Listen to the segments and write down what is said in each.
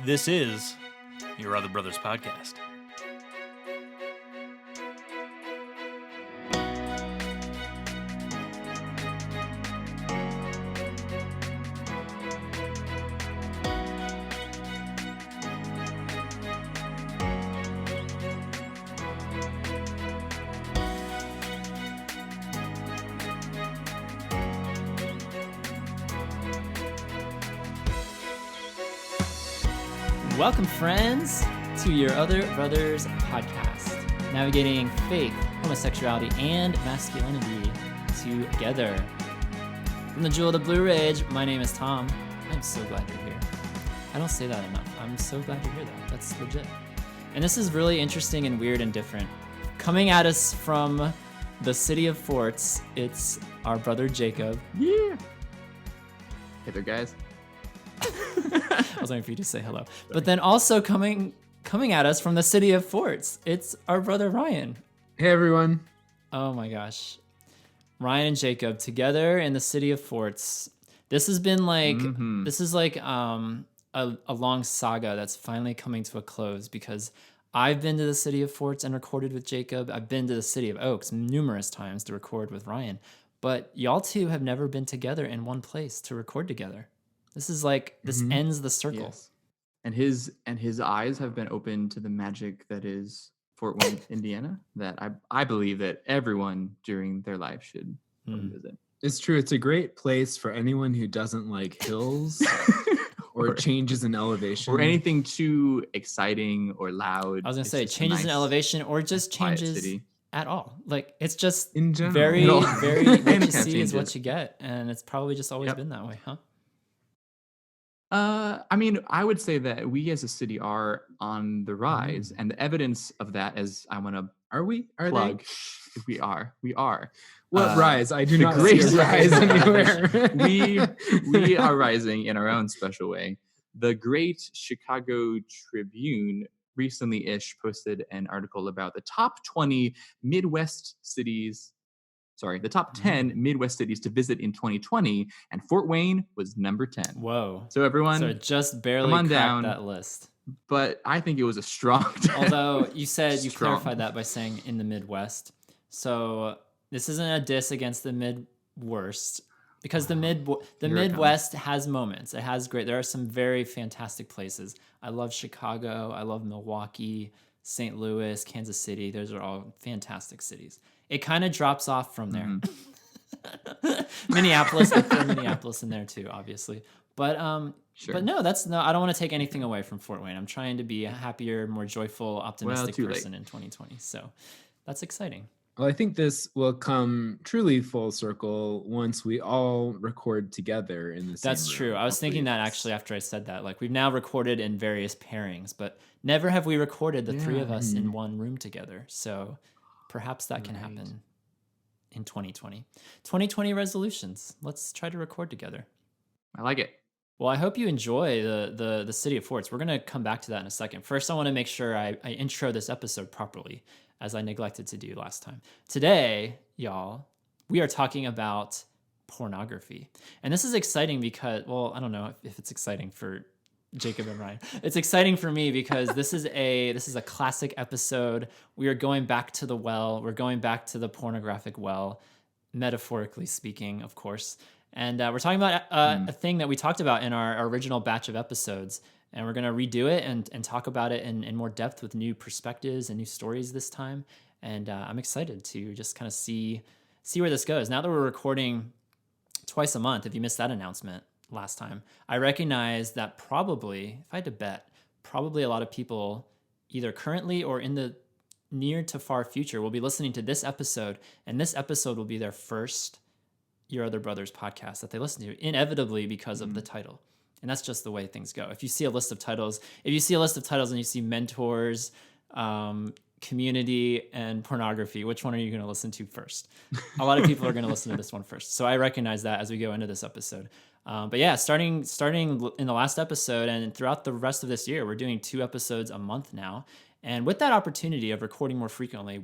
This is Your Other Brothers Podcast. Welcome, friends, to Your Other Brothers Podcast, navigating faith, homosexuality, and masculinity together. From the Jewel of the Blue Ridge, my name is Tom. I'm so glad you're here. I don't say that enough. I'm so glad you're here, though. That's legit. And this is really interesting and weird and different. Coming at us from the city of forts, it's our brother Jacob. Yeah. Hey there, guys. I was waiting for you to say hello. But then also coming at us from the city of forts, it's our brother Ryan. Hey, everyone. Oh my gosh. Ryan and Jacob together in the city of forts. This has been like, this is like a long saga that's finally coming to a close because I've been to the city of forts and recorded with Jacob. I've been to the city of Oaks numerous times to record with Ryan. But y'all two have never been together in one place to record together. This is like, this ends the circle. Yes. And his eyes have been opened to the magic that is Fort Wayne, Indiana, that I believe that everyone during their life should visit. It's true. It's a great place for anyone who doesn't like hills or changes in elevation. Or anything too exciting or loud. I was going to say changes in elevation or just changes city. At all. Like, it's just in general. very, very what you see is changes. what you get. And it's probably just always been that way, huh? I mean, I would say that we as a city are on the rise, and the evidence of that is I want to Are we? Are plug. they? We are. We are. What rise? I do the not great see a rise anywhere. we are rising in our own special way. The Great Chicago Tribune recently-ish posted an article about the top 20 Midwest cities. Sorry, the top 10 Midwest cities to visit in 2020, and Fort Wayne was number 10. Whoa. So everyone, So it just barely come on cracked down. that list. But I think it was a strong 10. Although you said you Strong. clarified that by saying in the Midwest. So this isn't a diss against the Midwest because the Midwest has moments. It has great. There are some very fantastic places. I love Chicago. I love Milwaukee, St. Louis, Kansas City. Those are all fantastic cities. It kind of drops off from there. Minneapolis, I throw Minneapolis in there too, obviously. But Sure. but no, I don't want to take anything away from Fort Wayne. I'm trying to be a happier, more joyful, optimistic too late. person in 2020. So that's exciting. Well, I think this will come truly full circle once we all record together in the same That's room. true. I was thinking that actually after I said that. Like, we've now recorded in various pairings, but never have we recorded the three of us in one room together. So perhaps that can happen in 2020. 2020 resolutions. Let's try to record together. I like it. Well, I hope you enjoy the city of forts. We're going to come back to that in a second. First, I want to make sure I intro this episode properly, as I neglected to do last time. Today, y'all, we are talking about pornography. And this is exciting because, well, I don't know if it's exciting for Jacob and Ryan. It's exciting for me because this is a classic episode. We are going back to the well. We're going back to the pornographic well, metaphorically speaking, of course. And we're talking about a thing that we talked about in our original batch of episodes. And we're going to redo it and talk about it in more depth with new perspectives and new stories this time. And I'm excited to just kind of see where this goes. Now that we're recording twice a month, if you missed that announcement last time, I recognize that probably, if I had to bet, probably a lot of people either currently or in the near to far future will be listening to this episode. And this episode will be their first Your Other Brothers podcast that they listen to, inevitably because of the title. And that's just the way things go. If you see a list of titles, and you see mentors, community, and pornography, which one are you going to listen to first? A lot of people are going to listen to this one first. So I recognize that as we go into this episode. But yeah, starting in the last episode and throughout the rest of this year, we're doing 2 episodes a month now. And with that opportunity of recording more frequently,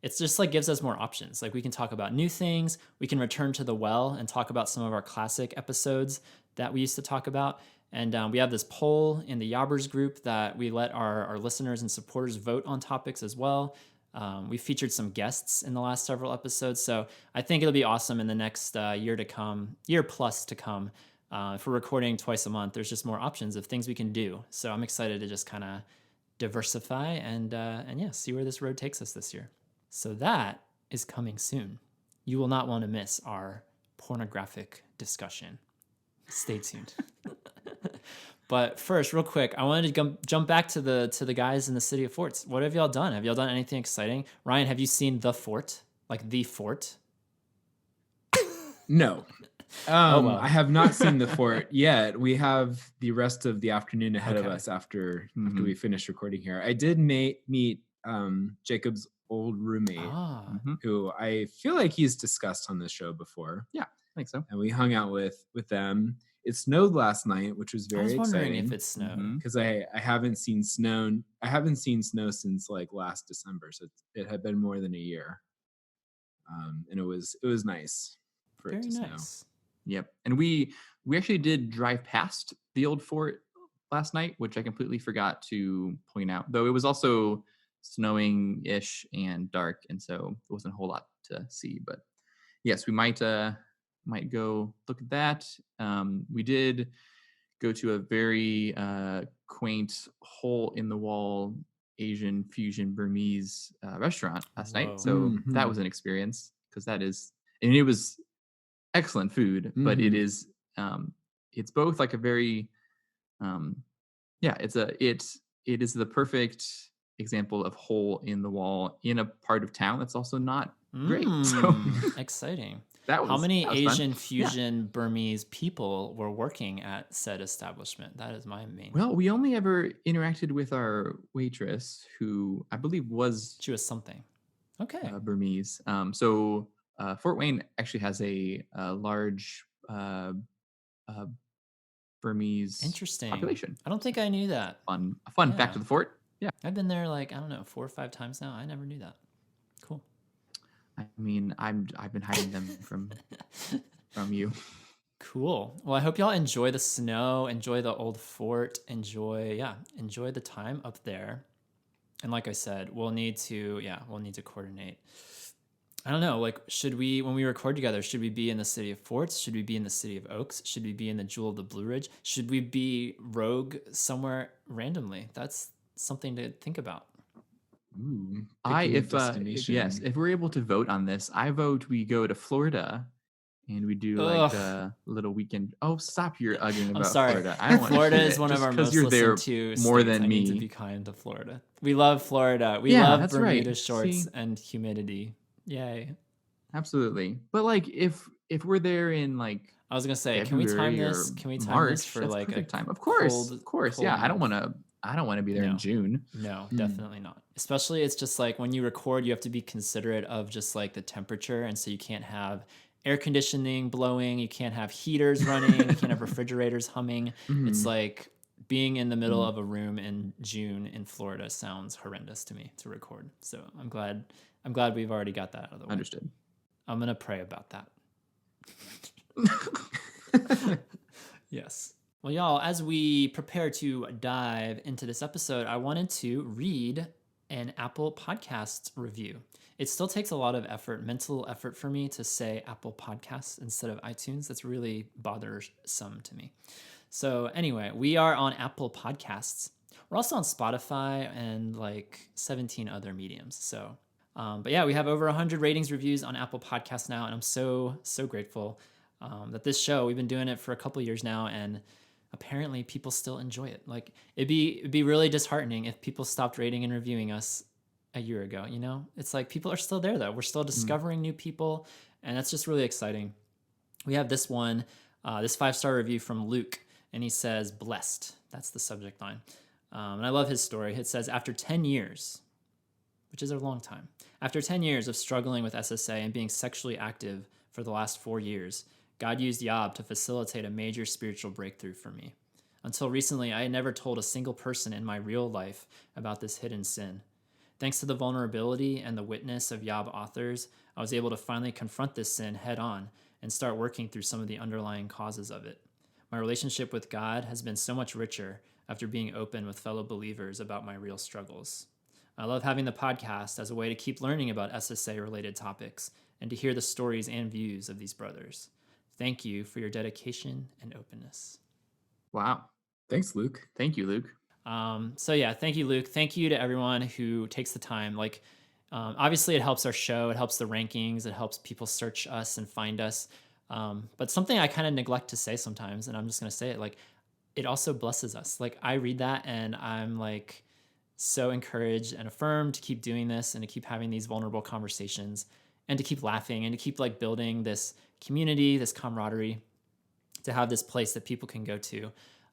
it's just like gives us more options. Like, we can talk about new things. We can return to the well and talk about some of our classic episodes that we used to talk about. And we have this poll in the Yobbers group that we let our listeners and supporters vote on topics as well. We featured some guests in the last several episodes, so I think it'll be awesome in the next year plus to come. If we're recording twice a month, there's just more options of things we can do. So I'm excited to just kind of diversify and yeah, see where this road takes us this year. So that is coming soon. You will not want to miss our pornographic discussion. Stay tuned. But first, real quick, I wanted to jump back to the guys in the City of Forts. What have y'all done? Have y'all done anything exciting? Ryan, have you seen The Fort? Like The Fort? No. Well. I have not seen the fort yet. We have the rest of the afternoon ahead of us after we finish recording here. I did meet Jacob's old roommate, who I feel like he's discussed on this show before. Yeah, I think so. And we hung out with them. It snowed last night, which was very exciting. I was wondering if it snowed because I haven't seen snow. I haven't seen snow since like last December, so it had been more than a year. And it was nice for it to snow. Yep. And we actually did drive past the old fort last night, which I completely forgot to point out, though it was also snowing-ish and dark, and so it wasn't a whole lot to see. But yes, we might go look at that. We did go to a very quaint hole-in-the-wall Asian fusion Burmese restaurant last night. So that was an experience, because it was excellent food, but it is it's both like a very it is the perfect example of hole in the wall in a part of town that's also not great. So exciting. How many Asian fusion Burmese people were working at said establishment? That is my main. Well, we only ever interacted with our waitress, who I believe she was something. Okay. Burmese. So Fort Wayne actually has a large Burmese population. I don't think I knew that. A fun fact of the fort. Yeah. I've been there 4 or 5 times now. I never knew that. Cool. I mean, I've been hiding them from you. Cool. Well, I hope y'all enjoy the snow, enjoy the old fort, enjoy the time up there. And like I said, we'll need to coordinate. I don't know, when we record together, should we be in the City of Forts? Should we be in the City of Oaks? Should we be in the Jewel of the Blue Ridge? Should we be rogue somewhere randomly? That's something to think about. Ooh, if we're able to vote on this, I vote we go to Florida and we do like a little weekend. Oh, stop your arguing about Florida. I don't want Florida is one of our most listened to more states. than me. I need to be kind to Florida. We love Florida. We love Bermuda shorts and humidity. Yay. Absolutely. But if we're there in I was gonna say, can we time this? March, for that's a time? Of course. Cold yeah, I don't want to be there in June. No, definitely not. Especially it's just when you record, you have to be considerate of just the temperature, and so you can't have air conditioning blowing, you can't have heaters running, you can't have refrigerators humming. It's being in the middle of a room in June in Florida sounds horrendous to me to record. So I'm glad we've already got that out of the way. Understood. I'm going to pray about that. Yes. Well, y'all, as we prepare to dive into this episode, I wanted to read an Apple Podcast review. It still takes a lot of mental effort for me to say Apple Podcasts instead of iTunes. That's really bothersome to me. So anyway, we are on Apple Podcasts. We're also on Spotify and 17 other mediums. So, but yeah, we have over 100 ratings, reviews on Apple Podcasts now. And I'm so grateful that this show, we've been doing it for a couple years now, and apparently people still enjoy it. It'd be really disheartening if people stopped rating and reviewing us a year ago, It's people are still there though. We're still discovering new people, and that's just really exciting. We have this one, this 5-star review from Luke, and he says, "Blessed." That's the subject line. And I love his story. It says, after 10 years, which is a long time, after 10 years of struggling with SSA and being sexually active for the last 4 years, God used Yob to facilitate a major spiritual breakthrough for me. Until recently, I had never told a single person in my real life about this hidden sin. Thanks to the vulnerability and the witness of Yob authors, I was able to finally confront this sin head on and start working through some of the underlying causes of it. My relationship with God has been so much richer after being open with fellow believers about my real struggles. I love having the podcast as a way to keep learning about SSA-related topics and to hear the stories and views of these brothers. Thank you for your dedication and openness. Wow. Thanks, Luke. Thank you, Luke. So yeah, thank you, Luke. Thank you to everyone who takes the time. Like, obviously it helps our show. It helps the rankings. It helps people search us and find us. But something I kind of neglect to say sometimes, and I'm just going to say it, like, it also blesses us. Like, I read that and I'm like so encouraged and affirmed to keep doing this and to keep having these vulnerable conversations and to keep laughing and to keep like building this community, this camaraderie, to have this place that people can go to.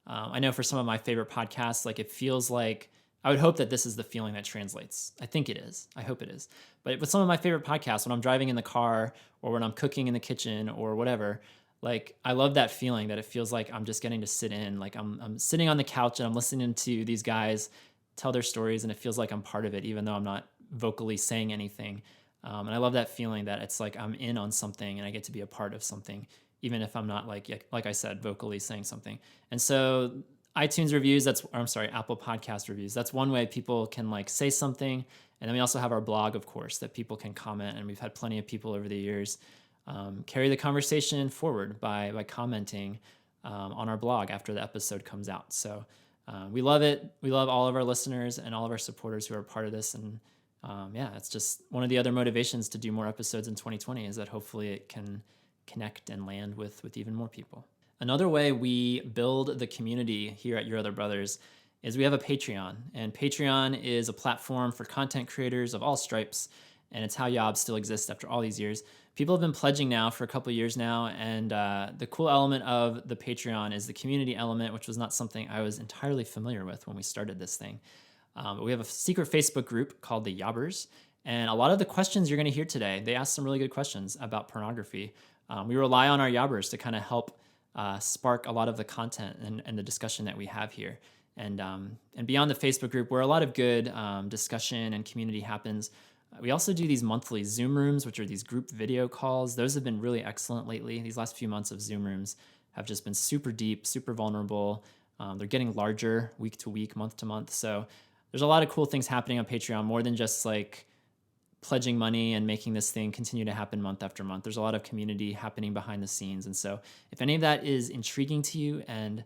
I know for some of my favorite podcasts, like it feels like, I would hope that this is the feeling that translates. I think it is. I hope it is. But with some of my favorite podcasts, when I'm driving in the car or when I'm cooking in the kitchen or whatever, like I love that feeling that it feels like I'm just getting to sit in, like I'm sitting on the couch and I'm listening to these guys tell their stories and it feels like I'm part of it, even though I'm not vocally saying anything. And I love that feeling that it's like I'm in on something and I get to be a part of something, even if I'm not like I said, vocally saying something. And so iTunes reviews, Apple Podcast reviews. That's one way people can like say something. And then we also have our blog, of course, that people can comment. And we've had plenty of people over the years carry the conversation forward by commenting on our blog after the episode comes out. So we love it. We love all of our listeners and all of our supporters who are part of this. And it's just one of the other motivations to do more episodes in 2020 is that hopefully it can connect and land with even more people. Another way we build the community here at Your Other Brothers is we have a Patreon. And Patreon is a platform for content creators of all stripes. And it's how Yob still exists after all these years. People have been pledging now for a couple of years now. And the cool element of the Patreon is the community element, which was not something I was entirely familiar with when we started this thing. But we have a secret Facebook group called the Yobbers. And a lot of the questions you're going to hear today, they asked some really good questions about pornography. We rely on our Yobbers to kind of help spark a lot of the content and the discussion that we have here. And beyond the Facebook group, where a lot of good discussion and community happens, we also do these monthly Zoom rooms, which are these group video calls. Those have been really excellent lately. These last few months of Zoom rooms have just been super deep, super vulnerable. They're getting larger week to week, month to month. So there's a lot of cool things happening on Patreon, more than just like pledging money and making this thing continue to happen month after month. There's a lot of community happening behind the scenes. And so if any of that is intriguing to you and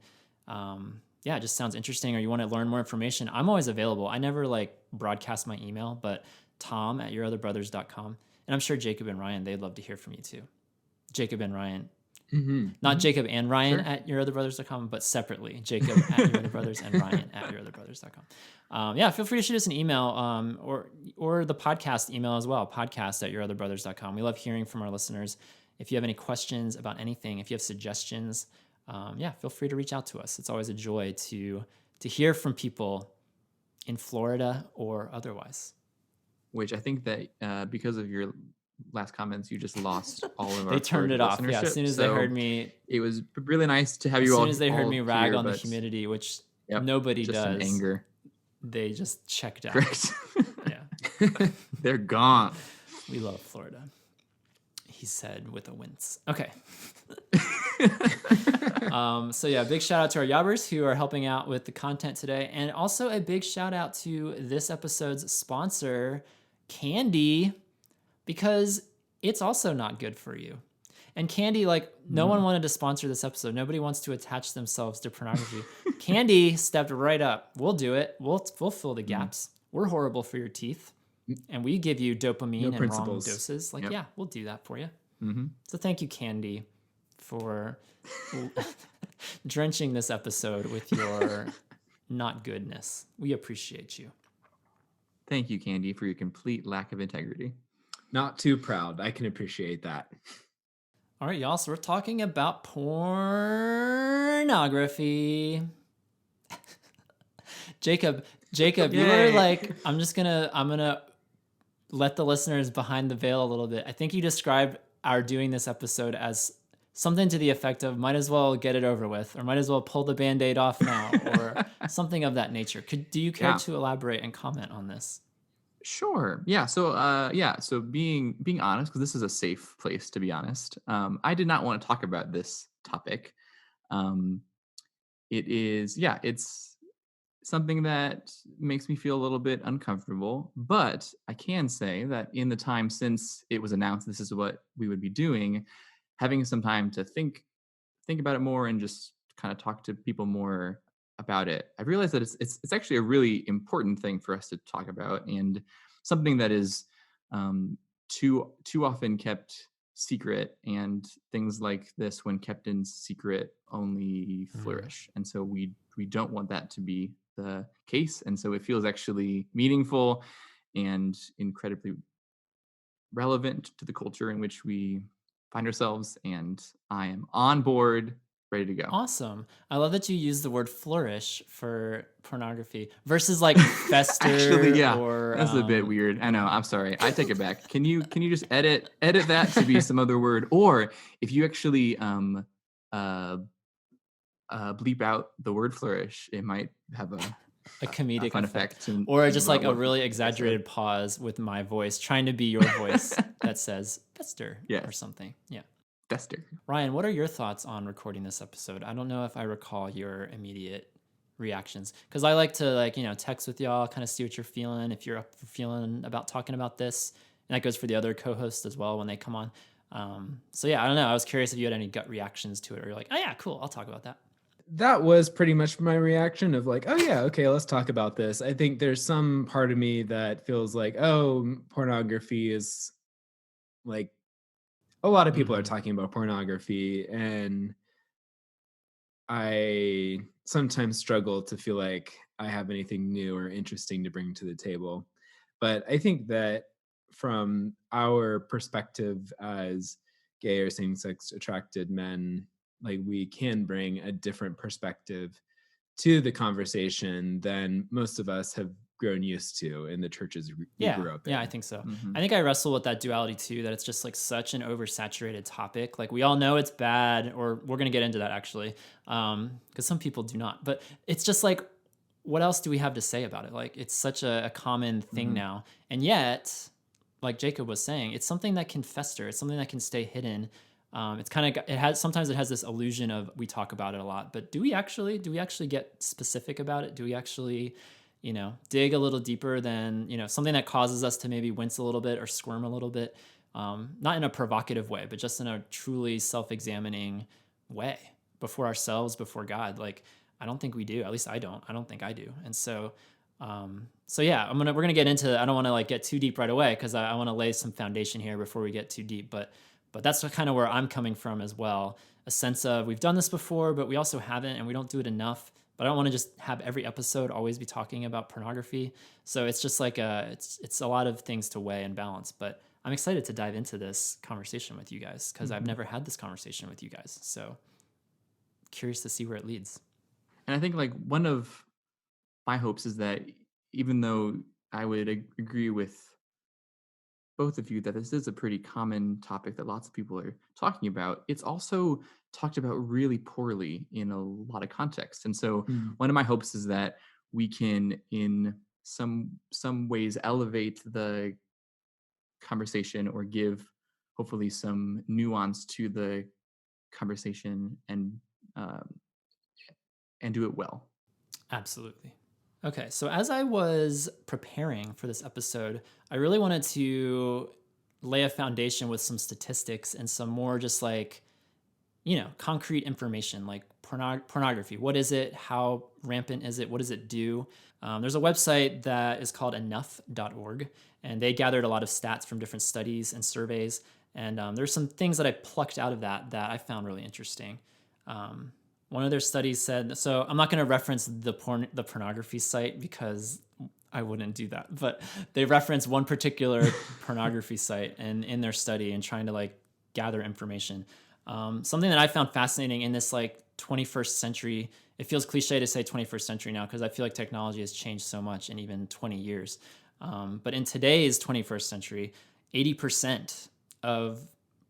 it just sounds interesting or you want to learn more information, I'm always available. I never like broadcast my email, but tom@yourotherbrothers.com. And I'm sure Jacob and Ryan, they'd love to hear from you too. Jacob and Ryan. Not Jacob and Ryan at yourotherbrothers.com, but separately, Jacob at yourotherbrothers and Ryan at yourotherbrothers.com. Feel free to shoot us an email or the podcast email as well, podcast@yourotherbrothers.com. We love hearing from our listeners. If you have any questions about anything, if you have suggestions, feel free to reach out to us. It's always a joy to hear from people in Florida or otherwise. Which I think that because of your last comments, you just lost all of our They turned it off. Yeah, as soon as they heard me. It was really nice to have you all. As soon as they heard me rag on the humidity, which nobody just does. In anger. They just checked out. Correct. Yeah. They're gone. We love Florida, he said with a wince. Okay. Big shout out to our Yobbers who are helping out with the content today. And also a big shout out to this episode's sponsor, Candy, because it's also not good for you. And Candy, no one wanted to sponsor this episode. Nobody wants to attach themselves to pornography. Candy stepped right up. We'll do it. We'll fill the gaps. We're horrible for your teeth. And we give you dopamine and wrong doses. We'll do that for you. Mm-hmm. So thank you, Candy, for drenching this episode with your not goodness. We appreciate you. Thank you, Candy, for your complete lack of integrity. Not too proud. I can appreciate that. All right, y'all. So we're talking about pornography. Jacob, you were like, I'm gonna let the listeners behind the veil a little bit. I think you described our doing this episode as something to the effect of might as well get it over with, or might as well pull the Band-Aid off now, or something of that nature. Do you care to elaborate and comment on this? Sure. Yeah. So being honest, because this is a safe place to be honest. I did not want to talk about this topic It is, yeah, it's something that makes me feel a little bit uncomfortable. But I can say that in the time since it was announced this is what we would be doing, having some time to think about it more and just kind of talk to people more about it, I realized that it's actually a really important thing for us to talk about, and something that is too often kept secret, and things like this, when kept in secret, only flourish. And so we don't want that to be the case, and so it feels actually meaningful and incredibly relevant to the culture in which we find ourselves, and I am on board, ready to go. Awesome. I love that you use the word flourish for pornography versus like fester. Actually, yeah, or that's a bit weird. I know. I'm sorry. I take it back. Can you just edit that to be some other word? Or if you actually bleep out the word flourish, it might have a comedic fun effect. Or just like a really exaggerated pause with my voice trying to be your voice that says fester or something. Yeah. Fester. Ryan, what are your thoughts on recording this episode? I don't know if I recall your immediate reactions, because I like to text with y'all, kind of see what you're feeling, if you're up for feeling about talking about this. And that goes for the other co-hosts as well when they come on. So yeah, I don't know. I was curious if you had any gut reactions to it, or you're like, oh yeah, cool, I'll talk about that. That was pretty much my reaction of like, oh yeah, okay, let's talk about this. I think there's some part of me that feels like, oh, pornography is like, a lot of people are talking about pornography, and I sometimes struggle to feel like I have anything new or interesting to bring to the table. But I think that from our perspective as gay or same-sex attracted men, like, we can bring a different perspective to the conversation than most of us have grown used to in the churches we grew up in. Yeah, I think so. I think I wrestle with that duality too, that it's just like such an oversaturated topic. Like, we all know it's bad, or we're going to get into that actually, because some people do not. But it's just like, what else do we have to say about it? Like, it's such a common thing now. And yet, like Jacob was saying, it's something that can fester. It's something that can stay hidden. It's kind of, sometimes it has this illusion of, we talk about it a lot, but do we actually get specific about it? Do we actually, dig a little deeper than, something that causes us to maybe wince a little bit or squirm a little bit? Not in a provocative way, but just in a truly self-examining way before ourselves, before God. Like, I don't think we do. At least I don't think I do. And so, yeah, we're going to get into, I don't want to like get too deep right away, because I want to lay some foundation here before we get too deep, but that's kind of where I'm coming from as well. A sense of, we've done this before, but we also haven't, and we don't do it enough. But I don't want to just have every episode always be talking about pornography. So it's just like it's a lot of things to weigh and balance. But I'm excited to dive into this conversation with you guys, because I've never had this conversation with you guys. So curious to see where it leads. And I think like one of my hopes is that, even though I would agree with both of you that this is a pretty common topic that lots of people are talking about, it's also talked about really poorly in a lot of contexts. And so one of my hopes is that we can, in some ways, elevate the conversation, or give hopefully some nuance to the conversation, and do it well. Absolutely. Okay, so as I was preparing for this episode, I really wanted to lay a foundation with some statistics and some more just like, concrete information, like pornography. What is it? How rampant is it? What does it do? There's a website that is called enough.org, and they gathered a lot of stats from different studies and surveys. And there's some things that I plucked out of that I found really interesting. One of their studies said, so I'm not going to reference the pornography site, because I wouldn't do that, but they reference one particular pornography site and in their study, and trying to like gather information. Something that I found fascinating in this like 21st century, it feels cliche to say 21st century now, because I feel like technology has changed so much in even 20 years. But in today's 21st century, 80% of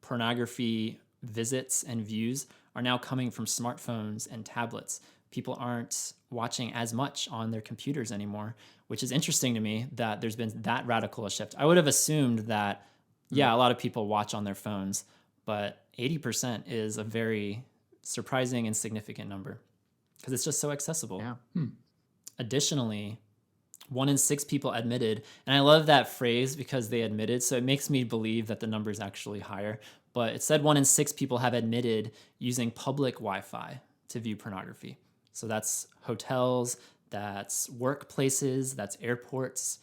pornography visits and views are now coming from smartphones and tablets. People aren't watching as much on their computers anymore, which is interesting to me that there's been that radical a shift. I would have assumed that, a lot of people watch on their phones, but 80% is a very surprising and significant number because it's just so accessible. Yeah. Additionally, 1 in 6 people admitted, and I love that phrase because they admitted, so it makes me believe that the number is actually higher. But it said 1 in 6 people have admitted using public Wi-Fi to view pornography. So that's hotels, that's workplaces, that's airports,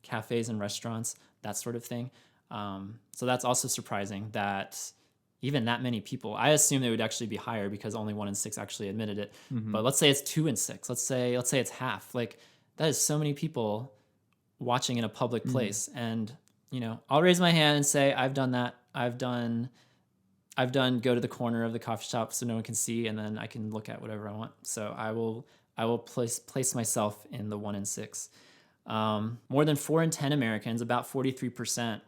cafes and restaurants, that sort of thing. So that's also surprising that even that many people. I assume it would actually be higher because only 1 in 6 actually admitted it. But let's say it's 2 in 6. Let's say it's half. Like that is so many people watching in a public place. And I'll raise my hand and say I've done that. I've done go to the corner of the coffee shop so no one can see, and then I can look at whatever I want. So I will place myself in the 1 in 6. More than 4 in 10 Americans, about 43%,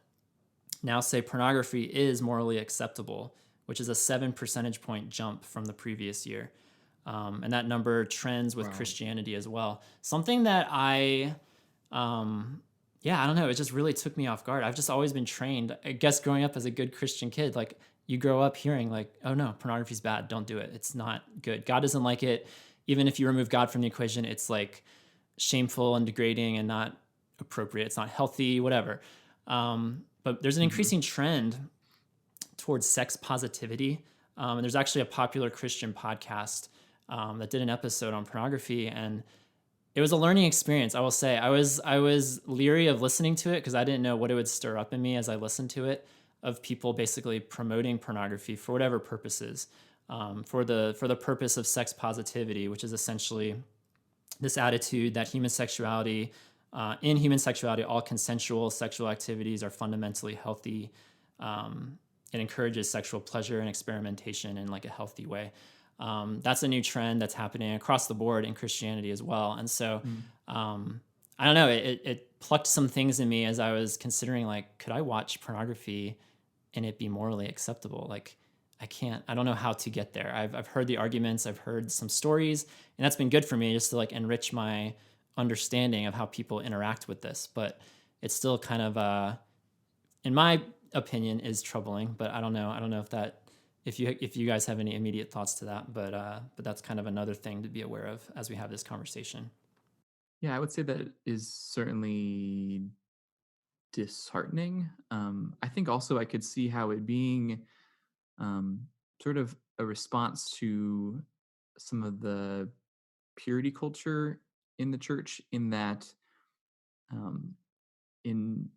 now say pornography is morally acceptable, which is a 7 percentage point jump from the previous year. And that number trends with Christianity as well. Something that I don't know. It just really took me off guard. I've just always been trained, I guess, growing up as a good Christian kid. Like you grow up hearing like, oh no, pornography's bad. Don't do it. It's not good. God doesn't like it. Even if you remove God from the equation, it's like shameful and degrading and not appropriate. It's not healthy, whatever. But there's an increasing trend towards sex positivity. And there's actually a popular Christian podcast that did an episode on pornography, and it was a learning experience. I will say I was leery of listening to it because I didn't know what it would stir up in me as I listened to it, of people basically promoting pornography for whatever purposes, for the purpose of sex positivity, which is essentially this attitude that in human sexuality, all consensual sexual activities are fundamentally healthy. It encourages sexual pleasure and experimentation in like a healthy way. That's a new trend that's happening across the board in Christianity as well. And so, I don't know, it plucked some things in me as I was considering, like, could I watch pornography and it be morally acceptable? Like, I don't know how to get there. I've heard the arguments, I've heard some stories, and that's been good for me just to like enrich my understanding of how people interact with this. But it's still kind of, in my opinion, is troubling. But I don't know if you guys have any immediate thoughts to that, but that's kind of another thing to be aware of as we have this conversation. Yeah, I would say that it is certainly disheartening. I think also I could see how it being sort of a response to some of the purity culture in the church, in that in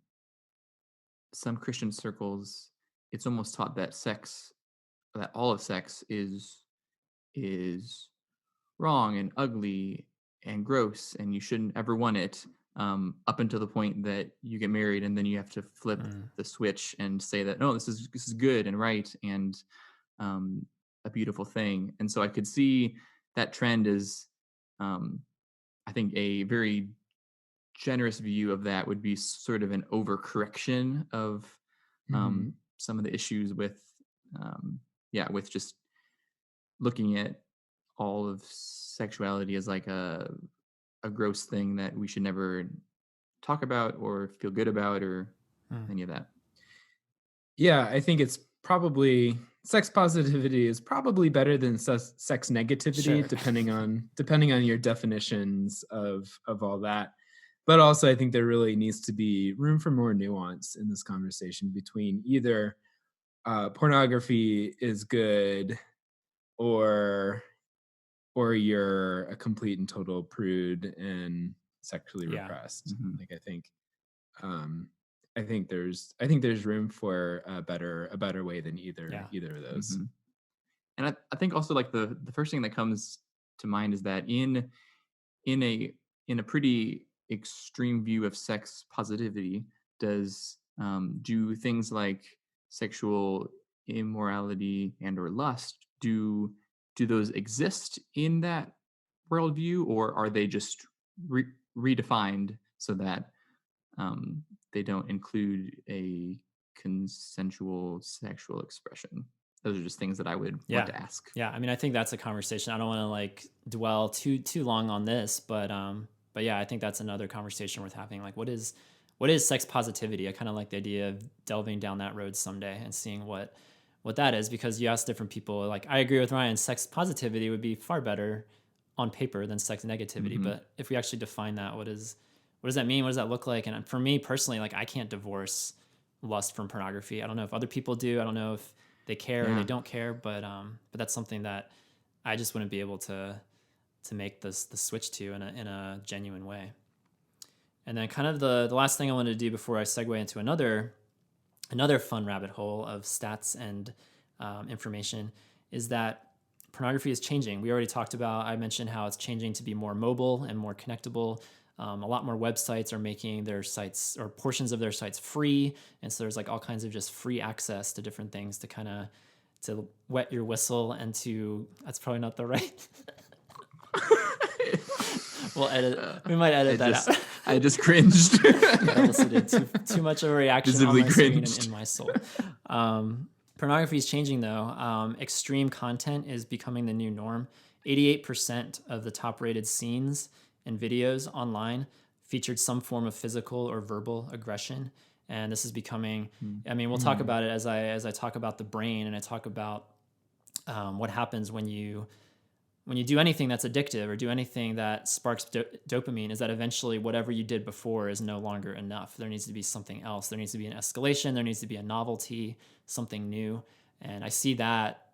some Christian circles, it's almost taught that all of sex is wrong and ugly and gross, and you shouldn't ever want it, up until the point that you get married, and then you have to flip the switch and say that no, this is good and right and a beautiful thing. And so I could see that trend is, I think, a very generous view of that would be sort of an overcorrection of some of the issues with just looking at all of sexuality as like a gross thing that we should never talk about or feel good about or any of that. Yeah, I think it's probably sex positivity is probably better than sex negativity, depending on your definitions of all that. But also, I think there really needs to be room for more nuance in this conversation between either pornography is good or you're a complete and total prude and sexually repressed. Like I think there's room for a better way than either of those. And I think also like the first thing that comes to mind is that in a pretty extreme view of sex positivity, does do things like sexual immorality and or lust, do those exist in that worldview, or are they just redefined so that they don't include a consensual sexual expression? Those are just things that I would want to ask. Yeah, I mean, I think that's a conversation. I don't want to like dwell too long on this, but yeah, I think that's another conversation worth having. Like, what is sex positivity? I kind of like the idea of delving down that road someday and seeing what what that is, because you ask different people. Like, I agree with Ryan, sex positivity would be far better on paper than sex negativity. But if we actually define that, what does that mean? What does that look like? And for me personally, like, I can't divorce lust from pornography. I don't know if other people do. I don't know if they care or they don't care, but that's something that I just wouldn't be able to make the switch to in a genuine way. And then kind of the last thing I wanted to do before I segue into another fun rabbit hole of stats and information is that pornography is changing. We already talked about, I mentioned how it's changing to be more mobile and more connectable. A lot more websites are making their sites or portions of their sites free. And so there's like all kinds of just free access to different things to wet your whistle and that's probably not the right. We might edit that out. I just cringed. I elicited too much of a reaction Visibly on my screen cringed. and in my soul. Pornography is changing though. Extreme content is becoming the new norm. 88% of the top rated scenes and videos online featured some form of physical or verbal aggression. And this is becoming, I mean, we'll talk about it as I talk about the brain and I talk about what happens when you do anything that's addictive or do anything that sparks dopamine, is that eventually whatever you did before is no longer enough. There needs to be something else. There needs to be an escalation. There needs to be a novelty, something new. And I see that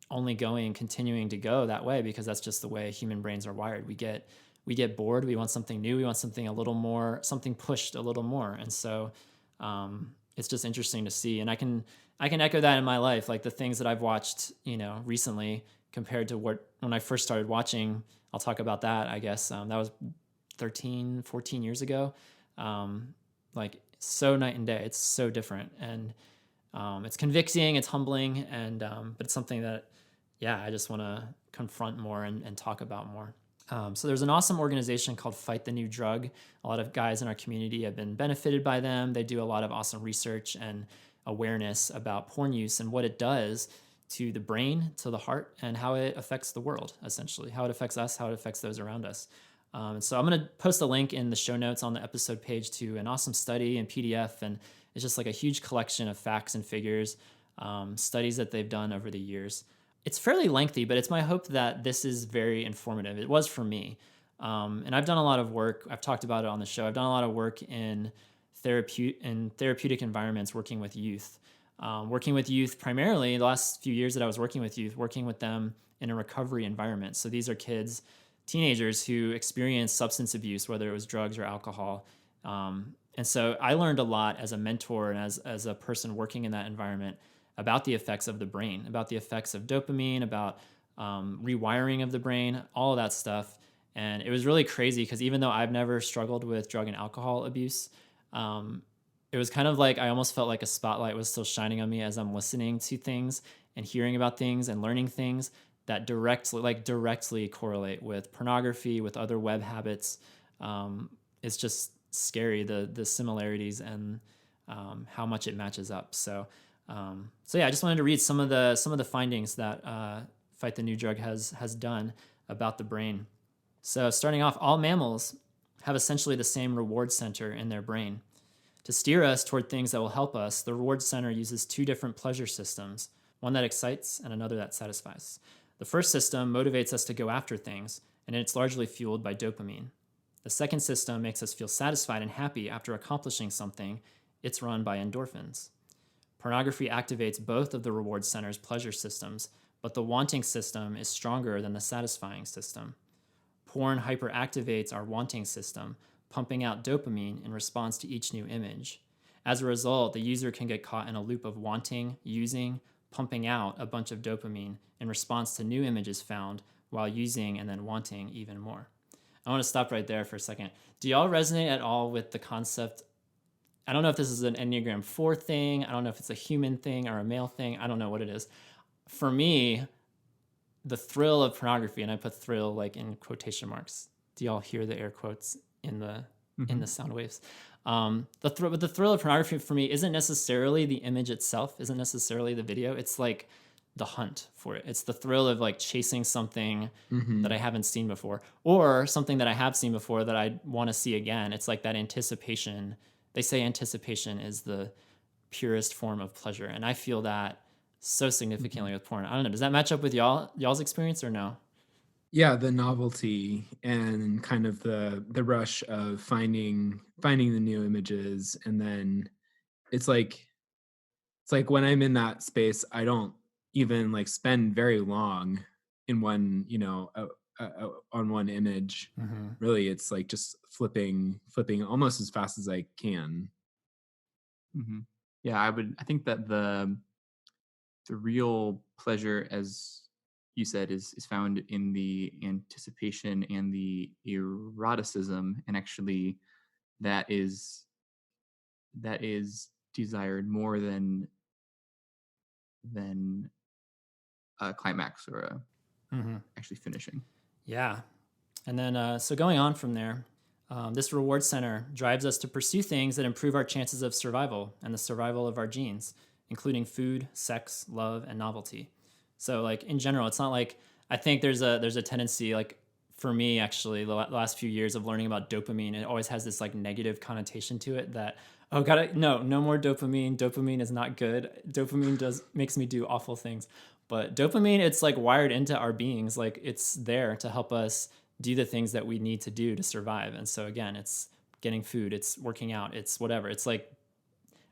only continuing to go that way, because that's just the way human brains are wired. We get bored. We want something new. We want something a little more, something pushed a little more. And so it's just interesting to see. And I can echo that in my life, like the things that I've watched, recently compared to when I first started watching. I'll talk about that, I guess. That was 13, 14 years ago. Like, so night and day. It's so different. And it's convicting, it's humbling, and but it's something that, I just want to confront more and talk about more. So there's an awesome organization called Fight the New Drug. A lot of guys in our community have been benefited by them. They do a lot of awesome research and awareness about porn use and what it does to the brain, to the heart, and how it affects the world, essentially, how it affects us, how it affects those around us. So I'm going to post a link in the show notes on the episode page to an awesome study in PDF, and it's just like a huge collection of facts and figures, studies that they've done over the years. It's fairly lengthy, but it's my hope that this is very informative. It was for me. And I've done a lot of work. I've talked about it on the show. I've done a lot of work in therapeutic environments, working with youth. Working with youth primarily the last few years that I was working with youth, working with them in a recovery environment. So these are kids, teenagers who experience substance abuse, whether it was drugs or alcohol. And so I learned a lot as a mentor and as a person working in that environment about the effects of the brain, about the effects of dopamine, about rewiring of the brain, all of that stuff. And it was really crazy because even though I've never struggled with drug and alcohol abuse, it was kind of like I almost felt like a spotlight was still shining on me as I'm listening to things and hearing about things and learning things that directly correlate with pornography, with other web habits. It's just scary, the similarities and how much it matches up. So I just wanted to read some of the findings that Fight the New Drug has done about the brain. So starting off, all mammals have essentially the same reward center in their brain. To steer us toward things that will help us, the reward center uses two different pleasure systems, one that excites and another that satisfies. The first system motivates us to go after things, and it's largely fueled by dopamine. The second system makes us feel satisfied and happy after accomplishing something. It's run by endorphins. Pornography activates both of the reward center's pleasure systems, but the wanting system is stronger than the satisfying system. Porn hyperactivates our wanting system, pumping out dopamine in response to each new image. As a result, the user can get caught in a loop of wanting, using, pumping out a bunch of dopamine in response to new images found while using and then wanting even more. I want to stop right there for a second. Do y'all resonate at all with the concept? I don't know if this is an Enneagram 4 thing. I don't know if it's a human thing or a male thing. I don't know what it is. For me, the thrill of pornography, and I put thrill like in quotation marks. Do y'all hear the air quotes in the sound waves? The thrill of pornography for me isn't necessarily the image itself, isn't necessarily the video. It's like the hunt for it. It's the thrill of like chasing something that I haven't seen before, or something that I have seen before that I want to see again. It's like that anticipation. They say anticipation is the purest form of pleasure, and I feel that so significantly with porn. I don't know. Does that match up with y'all's experience or no? Yeah, the novelty and kind of the rush of finding the new images, and then it's like when I'm in that space, I don't even like spend very long in one, on one image. Mm-hmm. Really, it's like just flipping almost as fast as I can. Mm-hmm. Yeah, I think that the real pleasure, as you said, is found in the anticipation and the eroticism, and actually that is desired more than a climax or a actually finishing. Yeah. And then, so going on from there, this reward center drives us to pursue things that improve our chances of survival and the survival of our genes, including food, sex, love, and novelty. So, like in general, it's not like I think there's a tendency, like for me actually, the last few years of learning about dopamine, it always has this like negative connotation to it that no more dopamine. Dopamine is not good. Dopamine makes me do awful things. But dopamine, it's like wired into our beings. Like it's there to help us do the things that we need to do to survive. And so again, it's getting food, it's working out, it's whatever. It's like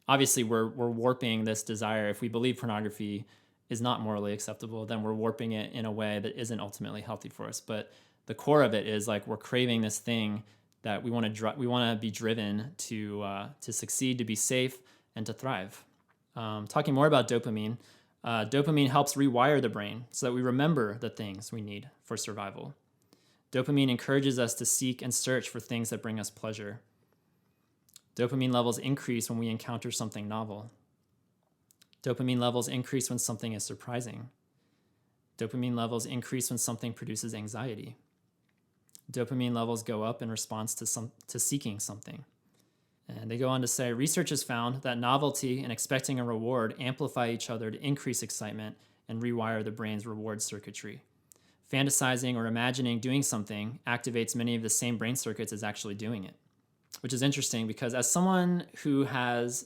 obviously we're warping this desire. If we believe pornography is not morally acceptable, then we're warping it in a way that isn't ultimately healthy for us. But the core of it is like we're craving this thing that we want to be driven to succeed, to be safe, and to thrive. Talking more about dopamine. Dopamine helps rewire the brain so that we remember the things we need for survival. Dopamine encourages us to seek and search for things that bring us pleasure. Dopamine levels increase when we encounter something novel. Dopamine levels increase when something is surprising. Dopamine levels increase when something produces anxiety. Dopamine levels go up in response to seeking something. And they go on to say, research has found that novelty and expecting a reward amplify each other to increase excitement and rewire the brain's reward circuitry. Fantasizing or imagining doing something activates many of the same brain circuits as actually doing it, which is interesting because as someone who has,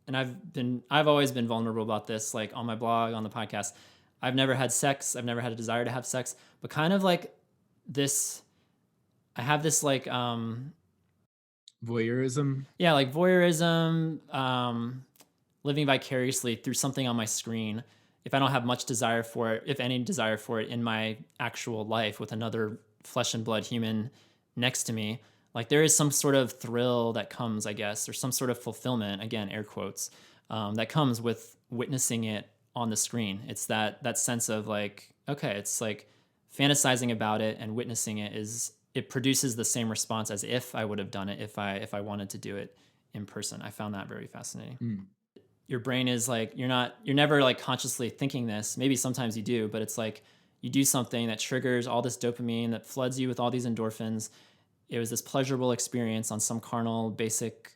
and I've always been vulnerable about this, like on my blog, on the podcast, I've never had sex. I've never had a desire to have sex, but kind of like this, I have this like, voyeurism. Yeah, like voyeurism, living vicariously through something on my screen. If I don't have much desire for it, if any desire for it in my actual life with another flesh and blood human next to me, like there is some sort of thrill that comes, I guess, or some sort of fulfillment, again, air quotes, that comes with witnessing it on the screen. It's that sense of like, okay, it's like fantasizing about it and witnessing it produces the same response as if I would have done it if I wanted to do it in person. I found that very fascinating. Your brain is like, you're never like consciously thinking this. Maybe sometimes you do, but it's like you do something that triggers all this dopamine that floods you with all these endorphins. It was this pleasurable experience on some carnal, basic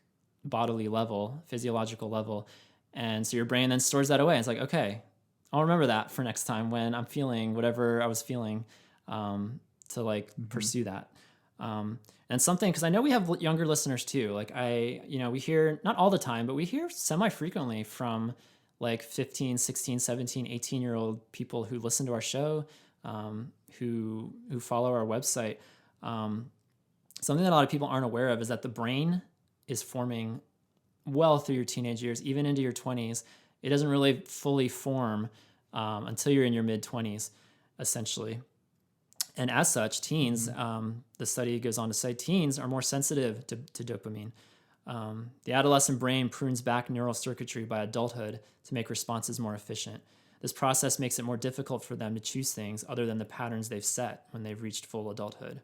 bodily level, physiological level. And so your brain then stores that away. It's like, okay, I'll remember that for next time when I'm feeling whatever I was feeling, to like pursue that. And something, because I know we have younger listeners too. Like we hear, not all the time, but we hear semi-frequently from like 15, 16, 17, 18-year-old people who listen to our show, who follow our website. Something that a lot of people aren't aware of is that the brain is forming well through your teenage years, even into your 20s. It doesn't really fully form until you're in your mid-20s, essentially. And as such, teens, the study goes on to say, teens are more sensitive to dopamine. The adolescent brain prunes back neural circuitry by adulthood to make responses more efficient. This process makes it more difficult for them to choose things other than the patterns they've set when they've reached full adulthood.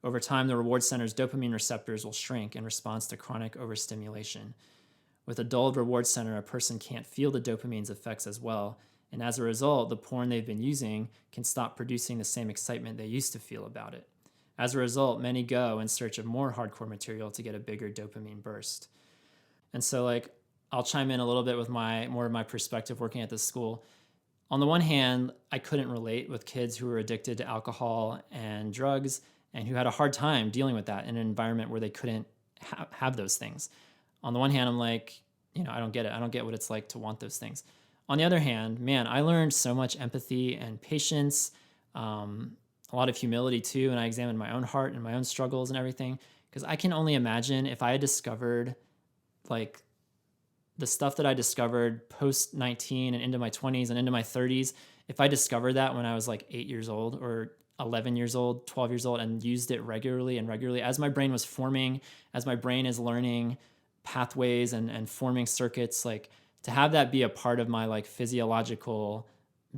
Over time, the reward center's dopamine receptors will shrink in response to chronic overstimulation. With a dulled reward center, a person can't feel the dopamine's effects as well, and as a result, the porn they've been using can stop producing the same excitement they used to feel about it. As a result, many go in search of more hardcore material to get a bigger dopamine burst. And so, like, I'll chime in a little bit with more of my perspective working at this school. On the one hand, I couldn't relate with kids who were addicted to alcohol and drugs and who had a hard time dealing with that in an environment where they couldn't have those things. On the one hand, I'm like, I don't get it. I don't get what it's like to want those things. On the other hand, man, I learned so much empathy and patience, a lot of humility too. And I examined my own heart and my own struggles and everything. Because I can only imagine if I had discovered like the stuff that I discovered post 19 and into my 20s and into my 30s, if I discovered that when I was like 8 years old or 11 years old, 12 years old, and used it regularly and regularly as my brain was forming, as my brain is learning pathways and forming circuits, like to have that be a part of my like physiological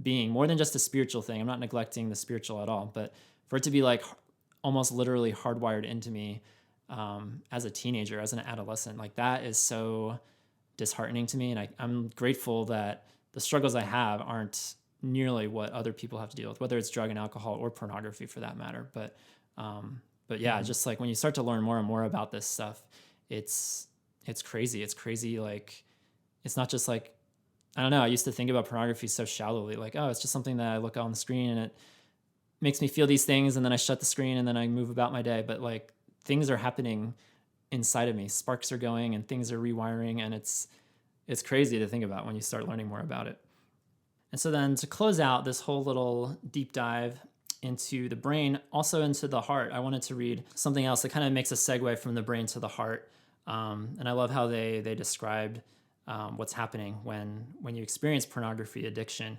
being more than just a spiritual thing. I'm not neglecting the spiritual at all, but for it to be like almost literally hardwired into me as a teenager, as an adolescent, like that is so disheartening to me. And I'm grateful that the struggles I have aren't nearly what other people have to deal with, whether it's drug and alcohol or pornography for that matter. But yeah, just like when you start to learn more and more about this stuff, it's crazy. It's crazy. Like, it's not just like, I don't know. I used to think about pornography so shallowly, like, oh, it's just something that I look on the screen and it makes me feel these things. And then I shut the screen and then I move about my day. But like things are happening inside of me. Sparks are going and things are rewiring. And it's crazy to think about when you start learning more about it. And so then to close out this whole little deep dive into the brain, also into the heart, I wanted to read something else that kind of makes a segue from the brain to the heart. And I love how they described what's happening when you experience pornography addiction.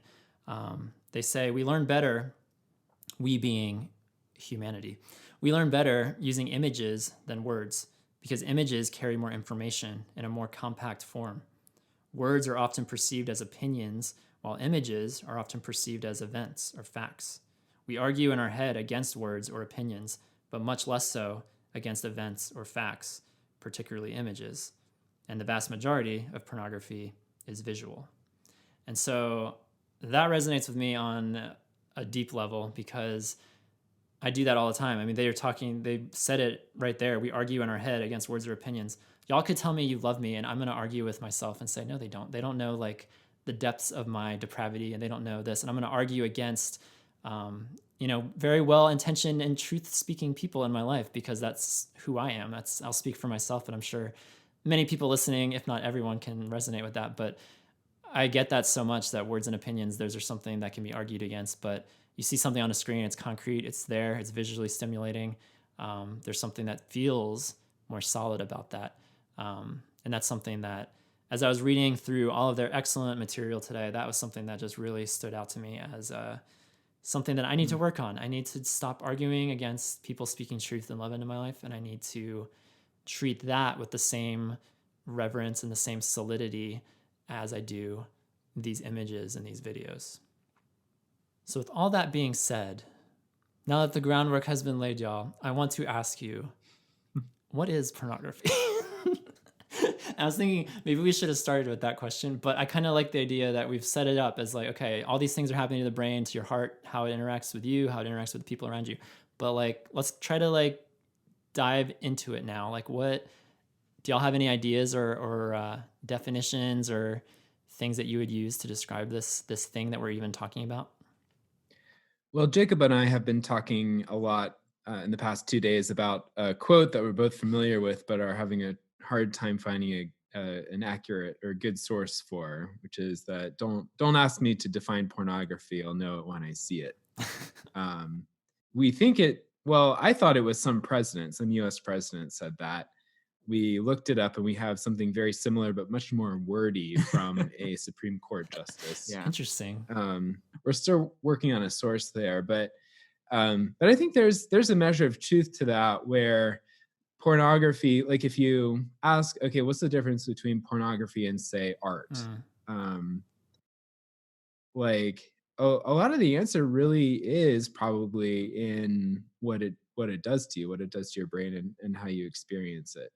They say, we learn better, we being humanity, we learn better using images than words because images carry more information in a more compact form. Words are often perceived as opinions, while images are often perceived as events or facts. We argue in our head against words or opinions, but much less so against events or facts, particularly images. And the vast majority of pornography is visual. And so that resonates with me on a deep level because I do that all the time. I mean, they said it right there. We argue in our head against words or opinions. Y'all could tell me you love me and I'm going to argue with myself and say, no, they don't. They don't know like the depths of my depravity and they don't know this. And I'm going to argue against, very well-intentioned and truth-speaking people in my life because that's who I am. I'll speak for myself, and I'm sure many people listening, if not everyone, can resonate with that. But I get that so much that words and opinions, those are something that can be argued against. But you see something on a screen, it's concrete, it's there, it's visually stimulating. There's something that feels more solid about that. And that's something that, as I was reading through all of their excellent material today, that was something that just really stood out to me as something that I need to work on. I need to stop arguing against people speaking truth and love into my life. And I need to treat that with the same reverence and the same solidity as I do these images and these videos. So with all that being said, now that the groundwork has been laid, y'all, I want to ask you, what is pornography? I was thinking maybe we should have started with that question, but I kind of like the idea that we've set it up as like, okay, all these things are happening to the brain, to your heart, how it interacts with you, how it interacts with the people around you. But like, let's try to like dive into it now. Like, what do y'all have any ideas or definitions or things that you would use to describe this thing that we're even talking about? Well, Jacob and I have been talking a lot in the past 2 days about a quote that we're both familiar with, but are having a hard time finding an accurate or good source for, which is that don't ask me to define pornography. I'll know it when I see it. We think it. Well, I thought it was some U.S. president said that. We looked it up and we have something very similar, but much more wordy from a Supreme Court justice. Yeah. Interesting. We're still working on a source there, but I think there's a measure of truth to that where pornography, like if you ask, okay, what's the difference between pornography and say art? Like a lot of the answer really is probably in what it does to you, what it does to your brain and how you experience it.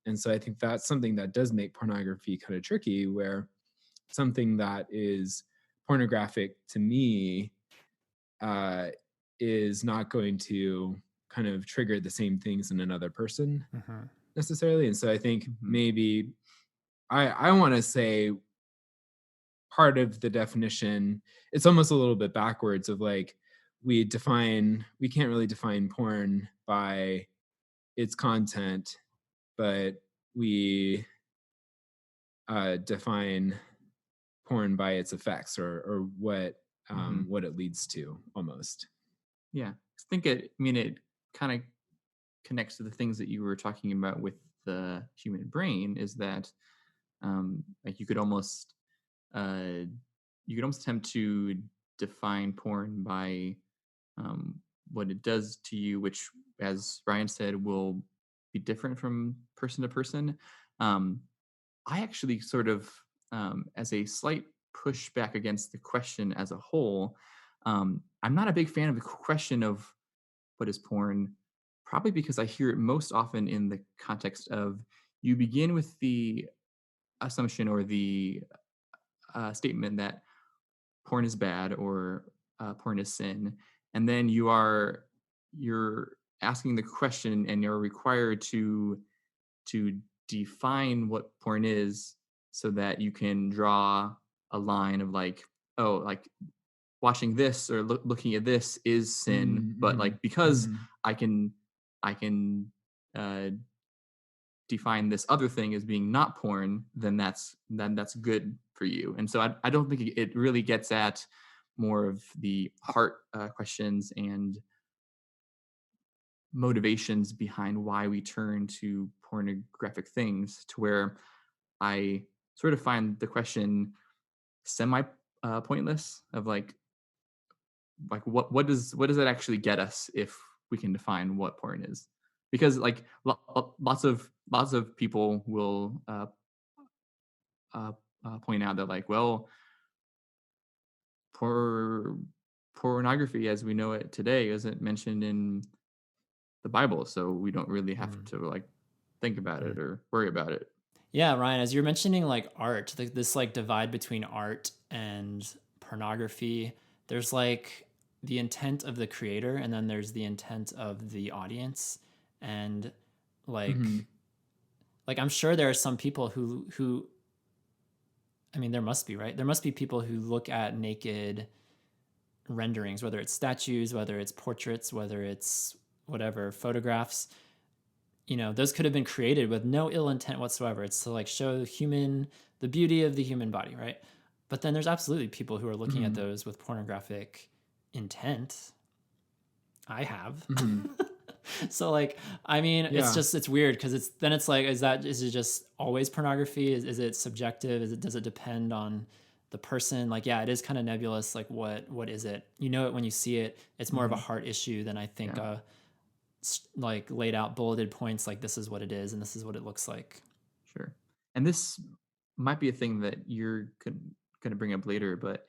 And so I think that's something that does make pornography kind of tricky, where something that is pornographic to me is not going to kind of trigger the same things in another person necessarily. And so I think maybe I want to say part of the definition, it's almost a little bit backwards of like, we can't really define porn by its content, but we define porn by its effects or what it leads to almost. Yeah, I think it kind of connects to the things that you were talking about with the human brain, is that like you could almost attempt to define porn by what it does to you, which, as Ryan said, will be different from person to person. I actually sort of, as a slight pushback against the question as a whole, I'm not a big fan of the question of what is porn, probably because I hear it most often in the context of you begin with the assumption or the statement that porn is bad or porn is sin, and then you're asking the question and you're required to define what porn is so that you can draw a line of like, oh, like watching this or looking at this is sin, but like because I can uh, define this other thing as being not porn, then that's good for you. And so I don't think it really gets at more of the heart questions and motivations behind why we turn to pornographic things, to where I sort of find the question semi pointless of like what does that actually get us if we can define what porn is? Because like lots of people will point out that like, well, pornography as we know it today isn't mentioned in the Bible, so we don't really have to like think about it or worry about it. Yeah, Ryan, as you're mentioning like art, this like divide between art and pornography, there's like the intent of the creator and then there's the intent of the audience. And like like I'm sure there are some people who I mean there must be, right? There must be people who look at naked renderings, whether it's statues, whether it's portraits, whether it's whatever, photographs, you know, those could have been created with no ill intent whatsoever. It's to like show the beauty of the human body, right? But then there's absolutely people who are looking at those with pornographic intent. I have. So like, I mean, it's weird because it's like, is it just always pornography? Is it subjective? Does it depend on the person? Like, yeah, it is kind of nebulous. Like what is it? You know it when you see it. It's more of a heart issue than I think like laid out bulleted points like this is what it is and this is what it looks like. Sure. And this might be a thing that you're going to bring up later, but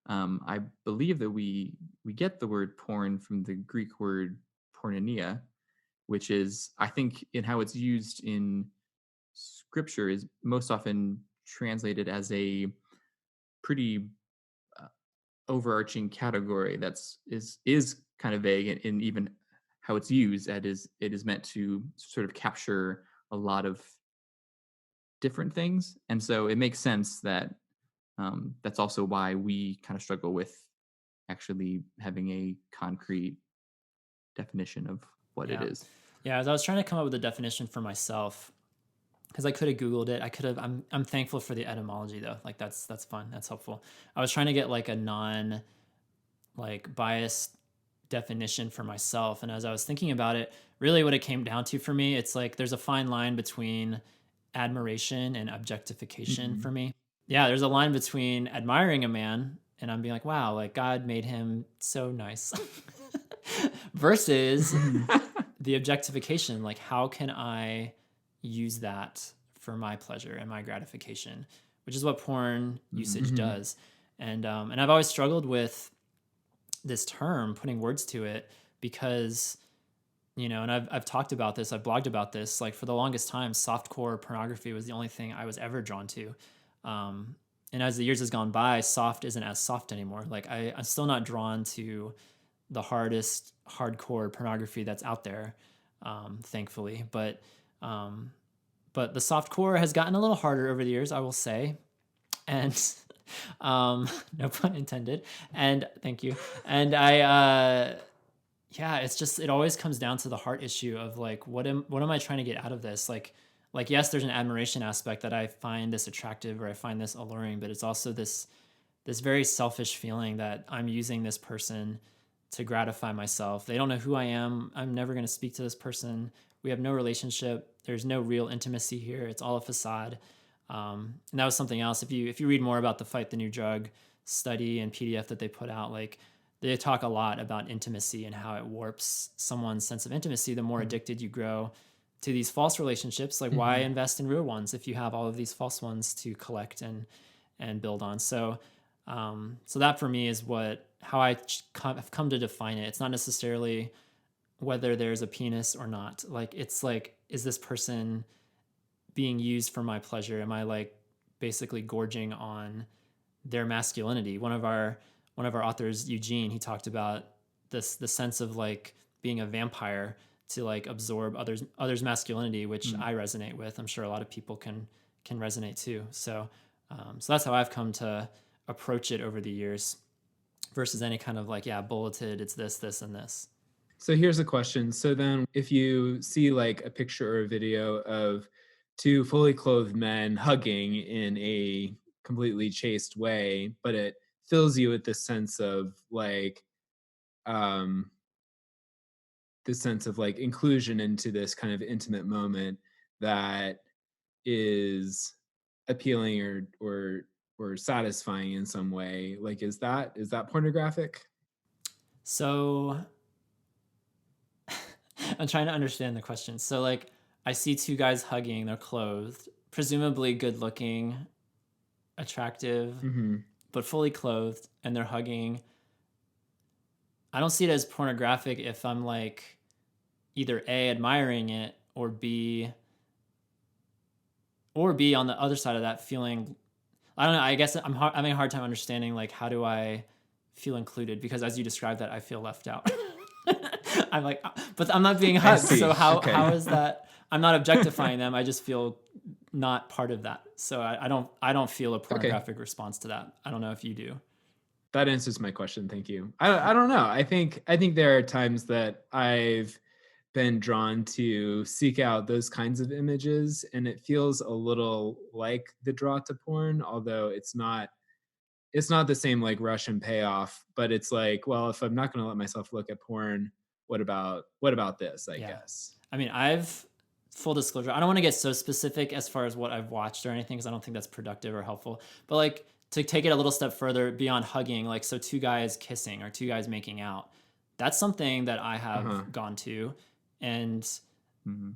I believe that we get the word porn from the Greek word porneia, which is, I think, in how it's used in scripture, is most often translated as a pretty overarching category is kind of vague in even how it's used. It is meant to sort of capture a lot of different things, and so it makes sense that that's also why we kind of struggle with actually having a concrete definition of what it is. Yeah, as I was trying to come up with a definition for myself, because I could have Googled it. I could have. I'm thankful for the etymology though. Like that's fun. That's helpful. I was trying to get like a non like biased definition for myself, and as I was thinking about it, really what it came down to for me, it's like there's a fine line between admiration and objectification for me. Yeah, there's a line between admiring a man and I'm being like, wow, like God made him so nice, versus the objectification. Like, how can I use that for my pleasure and my gratification, which is what porn usage does. And I've always struggled with this term, putting words to it, because, you know, and I've talked about this, I've blogged about this, like for the longest time, softcore pornography was the only thing I was ever drawn to. And as the years has gone by, soft isn't as soft anymore. Like I'm still not drawn to the hardest hardcore pornography that's out there, thankfully. But the softcore has gotten a little harder over the years, I will say. And no pun intended. And thank you. And yeah, it's just, it always comes down to the heart issue of like, what am I trying to get out of this? Like, like, yes, there's an admiration aspect that I find this attractive or I find this alluring, but it's also this very selfish feeling that I'm using this person to gratify myself. They don't know who I am. I'm never going to speak to this person. We have no relationship. There's no real intimacy here. It's all a facade. And that was something else. If you read more about the Fight the New Drug study and PDF that they put out, like, they talk a lot about intimacy and how it warps someone's sense of intimacy the more addicted you grow to these false relationships. Like, why invest in real ones if you have all of these false ones to collect and build on? So that for me is how I've come to define it. It's not necessarily whether there's a penis or not. Like, it's like, is this person being used for my pleasure? Am I like basically gorging on their masculinity? One of our authors, Eugene, he talked about the sense of like being a vampire to like absorb others' masculinity, which I resonate with. I'm sure a lot of people can resonate too. So that's how I've come to approach it over the years, versus any kind of like, bulleted, it's this, and this. So here's a question. So then if you see like a picture or a video of two fully clothed men hugging in a completely chaste way, but it fills you with this sense of like, inclusion into this kind of intimate moment that is appealing or satisfying in some way. Like, is that pornographic? So I'm trying to understand the question. So like, I see two guys hugging, they're clothed, presumably good looking, attractive, but fully clothed, and they're hugging. I don't see it as pornographic if I'm like either A, admiring it, or B on the other side of that feeling, I don't know, I guess I'm having a hard time understanding like, how do I feel included? Because as you described that, I feel left out. I'm like, but I'm not being hugged. So how is that? I'm not objectifying them. I just feel not part of that. So I don't feel a pornographic response to that. I don't know if you do. That answers my question. Thank you. I don't know. I think there are times that I've been drawn to seek out those kinds of images, and it feels a little like the draw to porn, although it's not the same like rush and payoff, but it's like, well, if I'm not going to let myself look at porn, what about this, I guess. I mean, full disclosure, I don't want to get so specific as far as what I've watched or anything, because I don't think that's productive or helpful. But like, to take it a little step further beyond hugging, like, so two guys kissing or two guys making out, that's something that I have gone to. And,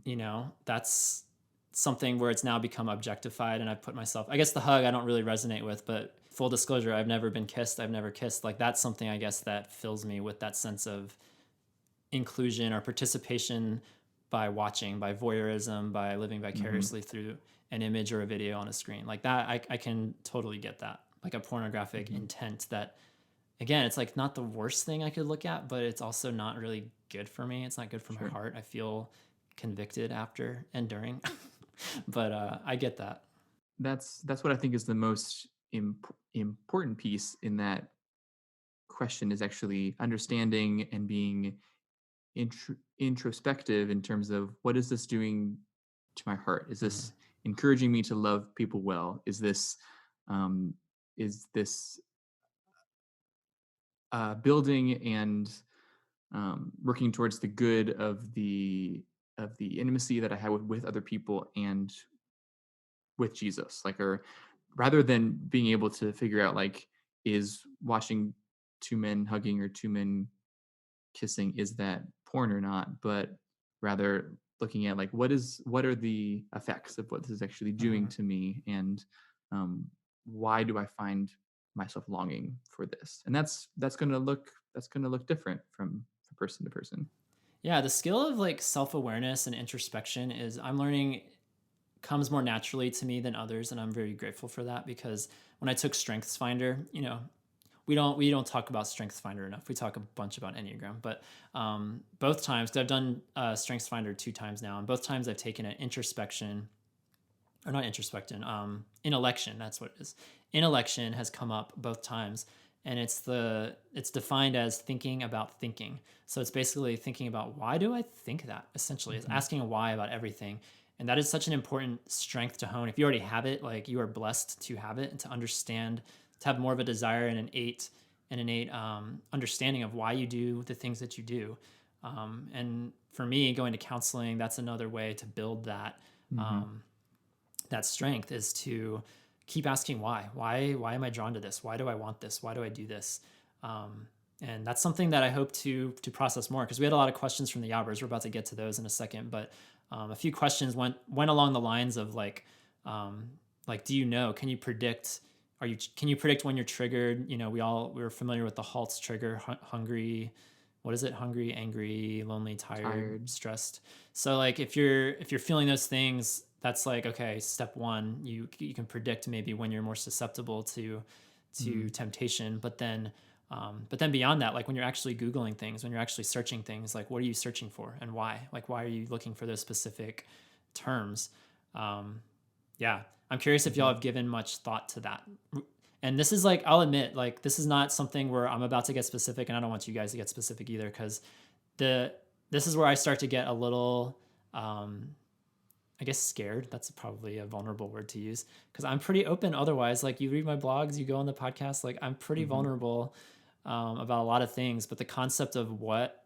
you know, that's something where it's now become objectified, and I've put myself, I guess the hug I don't really resonate with, but full disclosure, I've never been kissed. I've never kissed. Like, that's something I guess that fills me with that sense of inclusion or participation by watching, by voyeurism, by living vicariously through an image or a video on a screen. Like that, I can totally get that. Like a pornographic intent that, again, it's like not the worst thing I could look at, but it's also not really good for me. It's not good for my heart. I feel convicted after and during. But I get that. That's what I think is the most important piece in that question, is actually understanding and being introspective in terms of, what is this doing to my heart? Is this encouraging me to love people well? Is this building and working towards the good of the intimacy that I have with other people and with Jesus? Like, or rather than being able to figure out, like, is watching two men hugging or two men kissing, is that porn or not, but rather looking at, like, what are the effects of what this is actually doing to me, and why do I find myself longing for this? And that's going to look different from person to person. Yeah, the skill of like self-awareness and introspection is, I'm learning, comes more naturally to me than others, and I'm very grateful for that, because when I took StrengthsFinder, you know, we don't talk about StrengthsFinder enough. We talk a bunch about Enneagram, but both times, because I've done StrengthsFinder 2 times now, and both times I've taken an introspection, or not introspection, intellection. That's what it is. Intellection has come up both times, and it's defined as thinking about thinking. So it's basically thinking about, why do I think that? Essentially, it's asking why about everything. And that is such an important strength to hone. If you already have it, like you are blessed to have it and to understand, to have more of a desire and an innate understanding of why you do the things that you do. And for me, going to counseling, that's another way to build that that strength, is to keep asking why. Why am I drawn to this? Why do I want this? Why do I do this? And that's something that I hope to process more, because we had a lot of questions from the Yobbers. We're about to get to those in a second, but a few questions went along the lines of like, do you know? Can you predict? Can you predict when you're triggered? You know, we're familiar with the HALTS trigger: hungry. What is it? Hungry, angry, lonely, tired, stressed. So like if you're feeling those things, that's like, okay, step one. You can predict maybe when you're more susceptible to temptation, but then beyond that, like when you're actually Googling things, when you're actually searching things, like what are you searching for and why? Like why are you looking for those specific terms? Yeah, I'm curious if y'all have given much thought to that. And this is like, I'll admit, like this is not something where I'm about to get specific, and I don't want you guys to get specific either, because this is where I start to get a little, I guess scared. That's probably a vulnerable word to use, because I'm pretty open otherwise. Like you read my blogs, you go on the podcast, like I'm pretty vulnerable about a lot of things, but the concept of what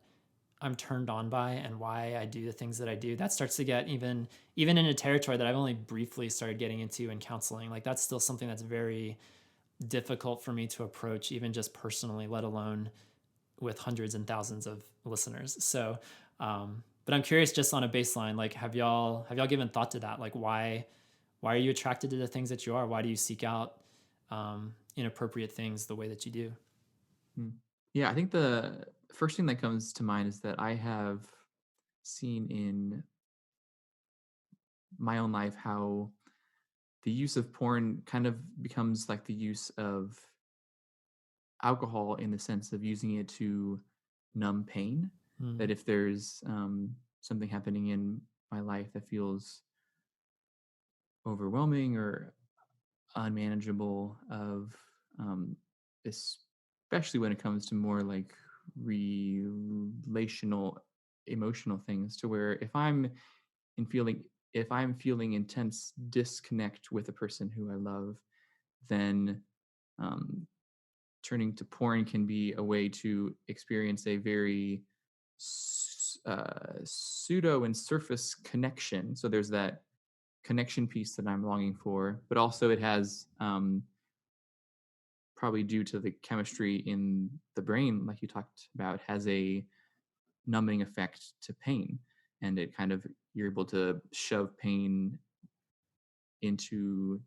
I'm turned on by and why I do the things that I do, that starts to get even in a territory that I've only briefly started getting into in counseling. Like that's still something that's very difficult for me to approach, even just personally, let alone with hundreds and thousands of listeners. So, but I'm curious, just on a baseline, like have y'all given thought to that? Like why are you attracted to the things that you are? Why do you seek out inappropriate things the way that you do? Yeah, I think the first thing that comes to mind is that I have seen in my own life how the use of porn kind of becomes like the use of alcohol, in the sense of using it to numb pain. That if there's something happening in my life that feels overwhelming or unmanageable, of especially when it comes to more like relational, emotional things, to where if I'm feeling intense disconnect with a person who I love, then turning to porn can be a way to experience a very pseudo and surface connection. So there's that connection piece that I'm longing for, but also it has, probably due to the chemistry in the brain, like you talked about, has a numbing effect to pain, and it kind of, you're able to shove pain into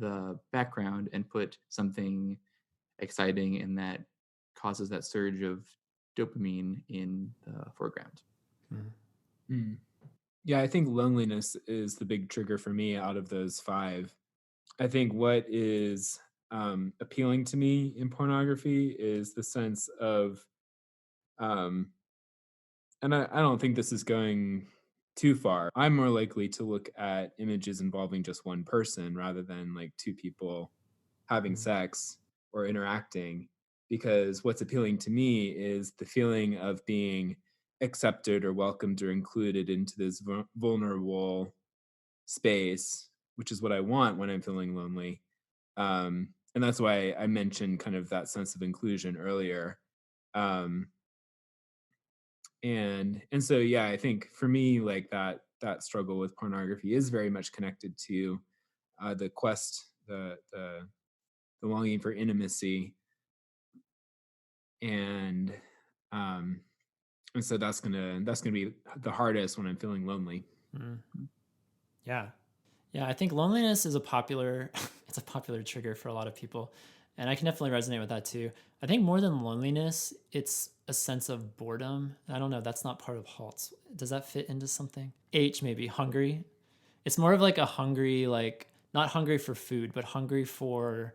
the background and put something exciting and that causes that surge of dopamine in the foreground. Yeah, I think loneliness is the big trigger for me out of those 5. I think what is appealing to me in pornography is the sense of, and I don't think this is going too far. I'm more likely to look at images involving just one person rather than like 2 people having sex or interacting, because what's appealing to me is the feeling of being accepted or welcomed or included into this vulnerable space, which is what I want when I'm feeling lonely. And that's why I mentioned kind of that sense of inclusion earlier. And so yeah, I think for me, like that struggle with pornography is very much connected to the quest, the longing for intimacy, and so that's gonna be the hardest when I'm feeling lonely. Yeah, I think loneliness is a popular it's a popular trigger for a lot of people, and I can definitely resonate with that too. I think more than loneliness, it's a sense of boredom. I don't know, that's not part of HALTS. Does that fit into something? H, maybe hungry. It's more of like a hungry, like not hungry for food, but hungry for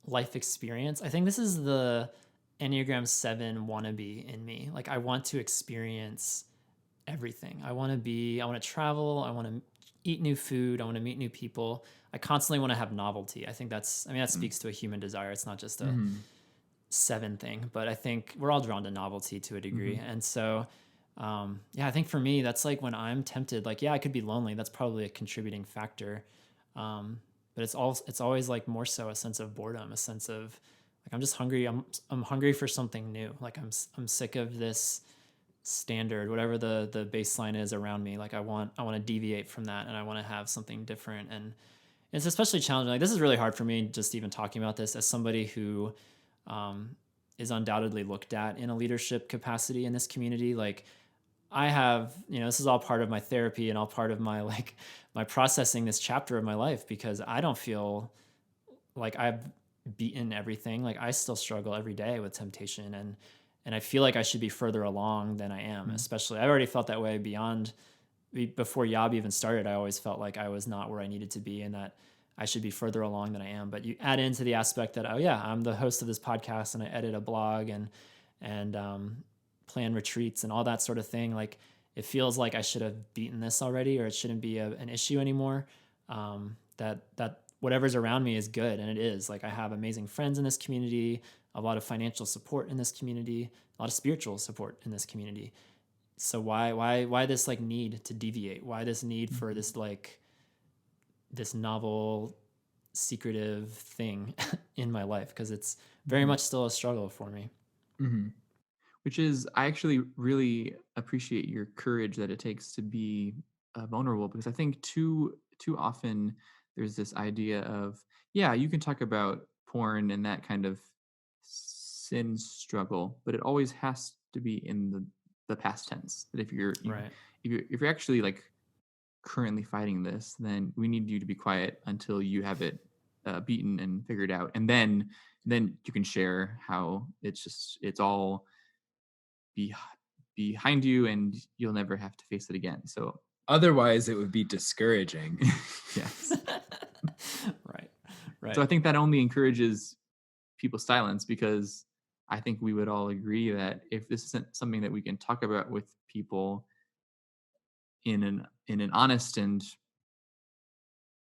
life experience. I think this is the Enneagram 7 wannabe in me. Like I want to experience everything. I want to travel. I want to eat new food. I want to meet new people. I constantly want to have novelty. I think that speaks to a human desire. It's not just a 7 thing, but I think we're all drawn to novelty to a degree. And so Yeah, I think for me, that's like when I'm tempted, like, yeah, I could be lonely. That's probably a contributing factor. But it's always like more so a sense of boredom, a sense of like, I'm just hungry. I'm hungry for something new. Like I'm sick of this standard, whatever the baseline is around me. Like I want to deviate from that, and I want to have something different. And it's especially challenging. Like this is really hard for me, just even talking about this as somebody who um, is undoubtedly looked at in a leadership capacity in this community. Like I have, this is all part of my therapy and all part of my like my processing this chapter of my life, because I don't feel like I've beaten everything. Like I still struggle every day with temptation, and I feel like I should be further along than I am. Especially, I already felt that way before Yob even started. I always felt like I was not where I needed to be, and that I should be further along than I am. But you add into the aspect that, oh yeah, I'm the host of this podcast and I edit a blog and plan retreats and all that sort of thing. Like it feels like I should have beaten this already, or it shouldn't be an issue anymore. That whatever's around me is good, and it is. Like I have amazing friends in this community, a lot of financial support in this community, a lot of spiritual support in this community. So why this like need to deviate? Why this need for this like this novel secretive thing in my life? Because it's very much still a struggle for me. Which is, I actually really appreciate your courage that it takes to be vulnerable, because I think too often there's this idea of, yeah, you can talk about porn and that kind of sin struggle, but it always has to be in the past tense. That if you're actually like currently fighting this, then we need you to be quiet until you have it beaten and figured out, and then you can share how it's all behind you and you'll never have to face it again. So otherwise it would be discouraging. Yes. Right. So I think that only encourages people's silence, because I think we would all agree that if this isn't something that we can talk about with people in an honest and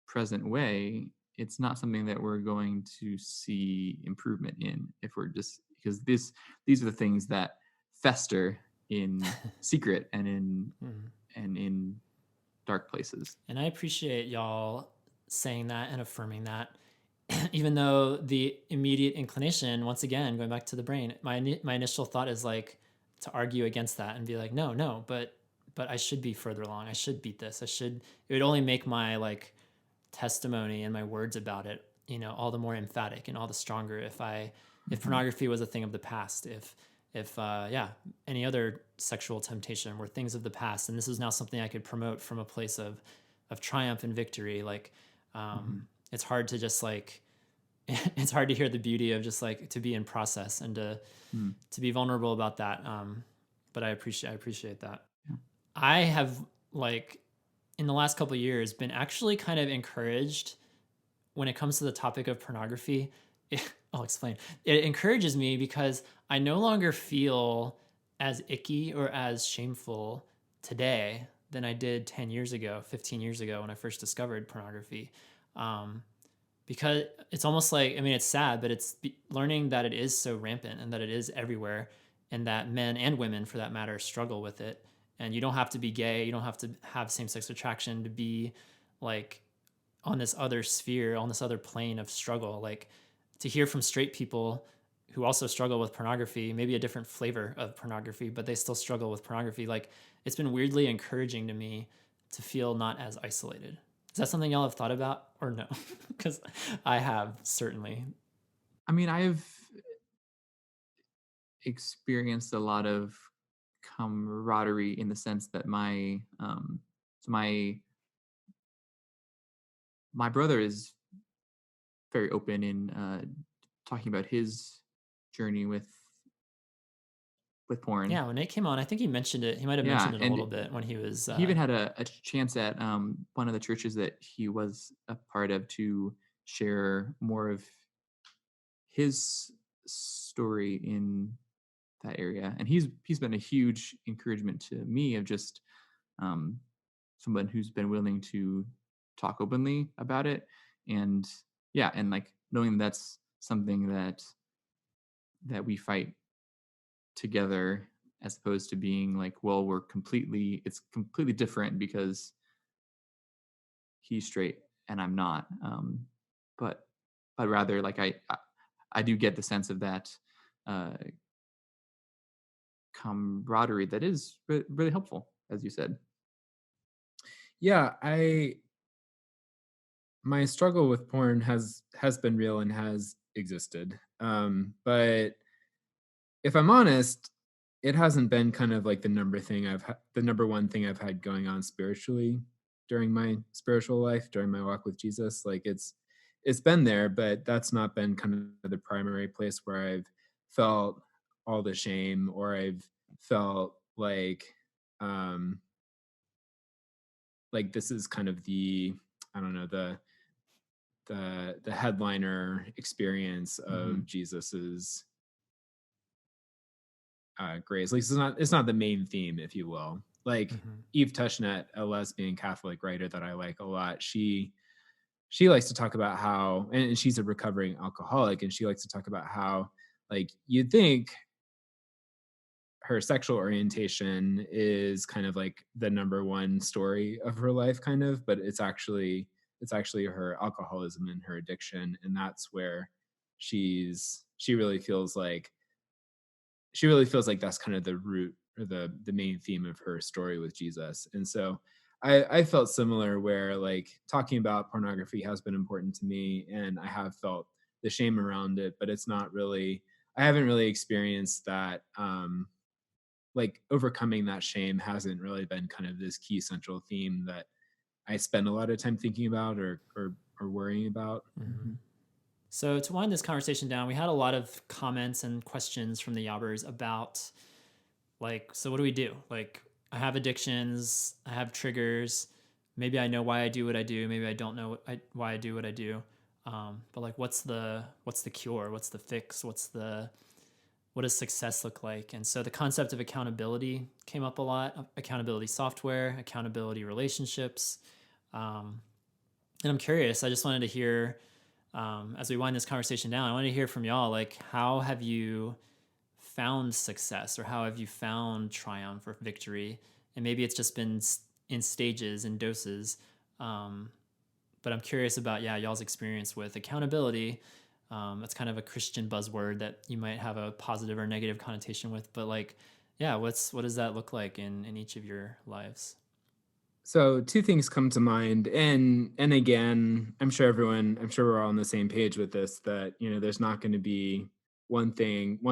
present way, it's not something that we're going to see improvement in, if we're just, because these are the things that fester in secret and in dark places. And I appreciate y'all saying that and affirming that, even though the immediate inclination, once again, going back to the brain, my initial thought is like to argue against that and be like, no, but I should be further along. I should beat this. It would only make my like testimony and my words about it, all the more emphatic and all the stronger if pornography was a thing of the past, if any other sexual temptation were things of the past, and this is now something I could promote from a place of triumph and victory. Like, it's hard to just like, it's hard to hear the beauty of just like to be in process and to be vulnerable about that. But I appreciate that. Yeah. I have like in the last couple of years been actually kind of encouraged when it comes to the topic of pornography. I'll explain. It encourages me because I no longer feel as icky or as shameful today than I did 10 years ago, 15 years ago when I first discovered pornography. Because it's almost like, it's sad, but it's learning that it is so rampant and that it is everywhere, and that men and women, for that matter, struggle with it. And you don't have to be gay. You don't have to have same-sex attraction to be like on this other sphere, on this other plane of struggle. Like to hear from straight people who also struggle with pornography, maybe a different flavor of pornography, but they still struggle with pornography. Like it's been weirdly encouraging to me to feel not as isolated. Is that something y'all have thought about, or no? Because I have, certainly. I've experienced a lot of camaraderie in the sense that my brother is very open in talking about his journey with porn. Yeah, when Nate came on, I think he mentioned it. He might have mentioned it a little bit when he was. He even had a chance at one of the churches that he was a part of to share more of his story in that area, and he's been a huge encouragement to me of just someone who's been willing to talk openly about it, and like knowing that's something that we fight together as opposed to being like, well, it's completely different because he's straight and I'm not. But rather, like I do get the sense of that camaraderie that is really helpful, as you said. Yeah, my struggle with porn has been real and has existed. But if I'm honest, it hasn't been kind of like the number one thing I've had going on spiritually during my spiritual life, during my walk with Jesus. Like it's been there, but that's not been kind of the primary place where I've felt all the shame, or I've felt like this is kind of the, I don't know, the headliner experience of Jesus's grace. Like it's not the main theme, if you will. Like Eve Tushnet, a lesbian Catholic writer that I like a lot, she likes to talk about how, and she's a recovering alcoholic, and she likes to talk about how, like, you'd think her sexual orientation is kind of like the number one story of her life, kind of, but it's actually her alcoholism and her addiction, and that's where she really feels like that's kind of the root, or the main theme of her story with Jesus. And so I felt similar, where like talking about pornography has been important to me, and I have felt the shame around it, but it's not really, I haven't really experienced that, like overcoming that shame hasn't really been kind of this key central theme that I spend a lot of time thinking about or worrying about. So to wind this conversation down, we had a lot of comments and questions from the Yobbers about, like, so what do we do? Like, I have addictions, I have triggers. Maybe I know why I do what I do. Maybe I don't know why I do what I do. But like, what's the cure? What's the fix? What does success look like? And so the concept of accountability came up a lot. Accountability software, accountability relationships. And I'm curious, I just wanted to hear, as we wind this conversation down, I wanted to hear from y'all, like, how have you found success, or how have you found triumph or victory? And maybe it's just been in stages and doses. But I'm curious about, y'all's experience with accountability. That's kind of a Christian buzzword that you might have a positive or negative connotation with, but like, what does that look like in each of your lives? So two things come to mind, and again, I'm sure we're all on the same page with this, that, you know, there's not going to be one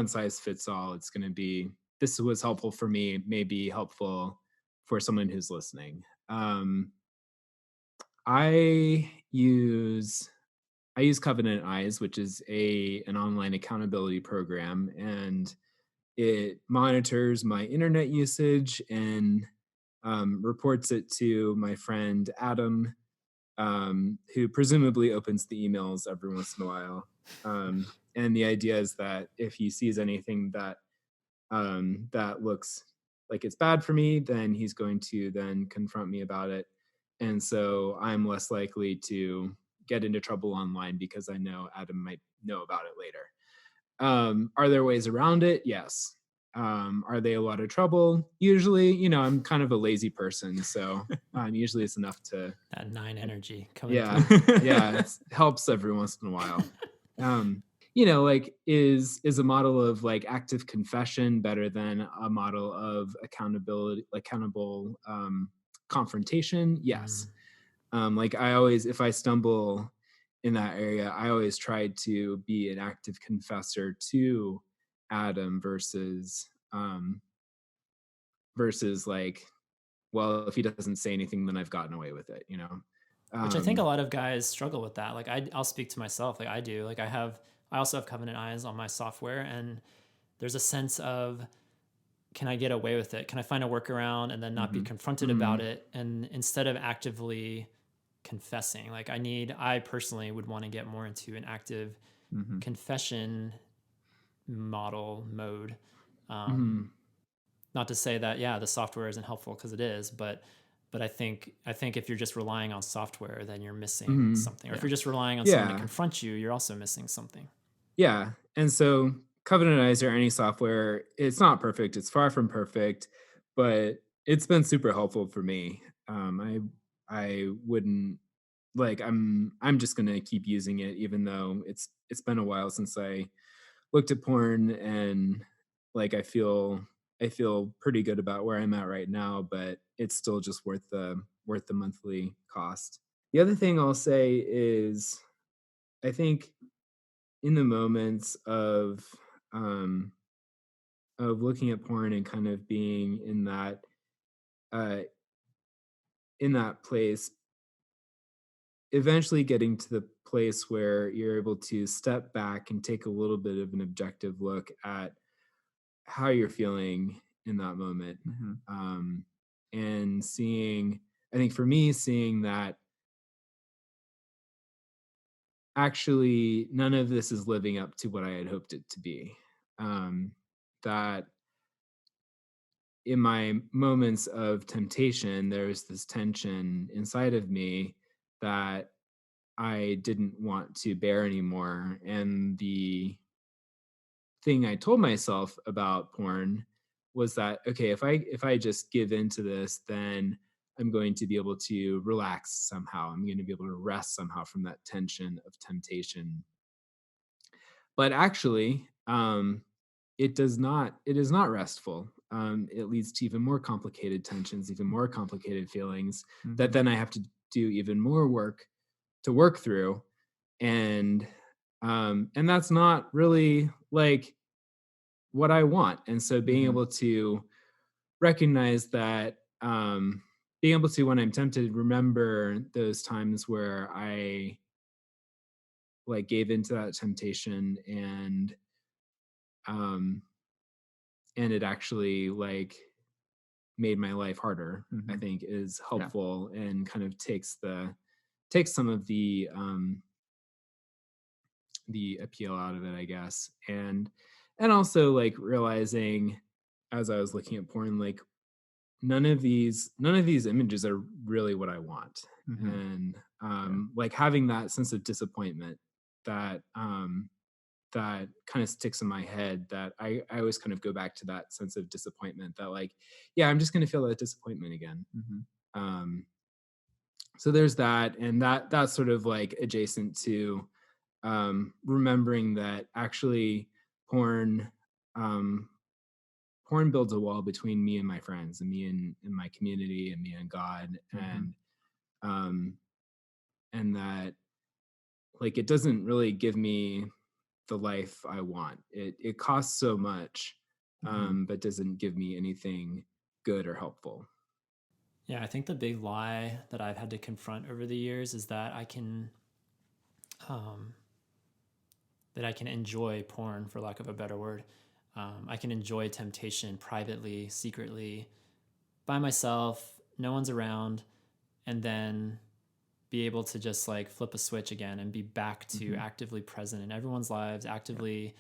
size fits all. It's going to be, this was helpful for me, may be helpful for someone who's listening. I use Covenant Eyes, which is an online accountability program, and it monitors my internet usage and reports it to my friend Adam, who presumably opens the emails every once in a while. And the idea is that if he sees anything that looks like it's bad for me, then he's going to then confront me about it. And so I'm less likely to get into trouble online because I know Adam might know about it later. Are there ways around it? Yes. Are they a lot of trouble? Usually, you know, I'm kind of a lazy person, so usually it's enough to that 9 energy coming. Yeah, it helps every once in a while. You know, like, is a model of like active confession better than a model of accountable confrontation? Yes. Like, I always, if I stumble in that area, I always tried to be an active confessor to Adam versus like, well, if he doesn't say anything, then I've gotten away with it, you know. Which I think a lot of guys struggle with that. Like, I'll speak to myself. Like, I do. Like, I also have Covenant Eyes on my software, and there's a sense of, can I get away with it? Can I find a workaround and then not be confronted about it? And instead of actively confessing, like, I personally would want to get more into an active confession mode. Not to say that, the software isn't helpful, because it is, but I think if you're just relying on software, then you're missing something. Or if you're just relying on someone to confront you, you're also missing something. Yeah. And so Covenantizer, any software, it's not perfect. It's far from perfect, but it's been super helpful for me. I wouldn't like I'm just gonna keep using it, even though it's been a while since I looked at porn, and like I feel pretty good about where I'm at right now, but it's still just worth the monthly cost. The other thing I'll say is I think in the moments um of looking at porn and kind of being uh in that place, eventually getting to the place where you're able to step back and take a little bit of an objective look at how you're feeling in that moment. And seeing, I think for me, seeing that actually none of this is living up to what I had hoped it to be. That in my moments of temptation, there's this tension inside of me that I didn't want to bear anymore. And the thing I told myself about porn was that, okay, if I just give into this, then I'm going to be able to relax somehow. I'm going to be able to rest somehow from that tension of temptation. But actually, it does not. It is not restful. It leads to even more complicated tensions, even more complicated feelings that then I have to do even more work to work through, and that's not really like what I want. And so being able to recognize that, being able to, when I'm tempted, remember those times where I like gave into that temptation, um and it actually like made my life harder, I think is helpful and kind of takes some of the appeal out of it, I guess. And also like realizing as I was looking at porn, like none of these images are really what I want. And like having that sense of disappointment that that kind of sticks in my head, that I always kind of go back to that sense of disappointment that like, yeah, I'm just gonna feel that disappointment again. Um so there's that, and that's sort of like adjacent to remembering that actually porn um porn builds a wall between me and my friends, and me and my community, and me and God. Um and that like it doesn't really give me the life I want. It costs so much, but doesn't give me anything good or helpful. Yeah, I think the big lie that I've had to confront over the years is um, that I can enjoy porn, for lack of a better word. I can enjoy temptation privately, secretly, by myself, no one's around, and then be able to just like flip a switch again and be back to actively present in everyone's lives, actively,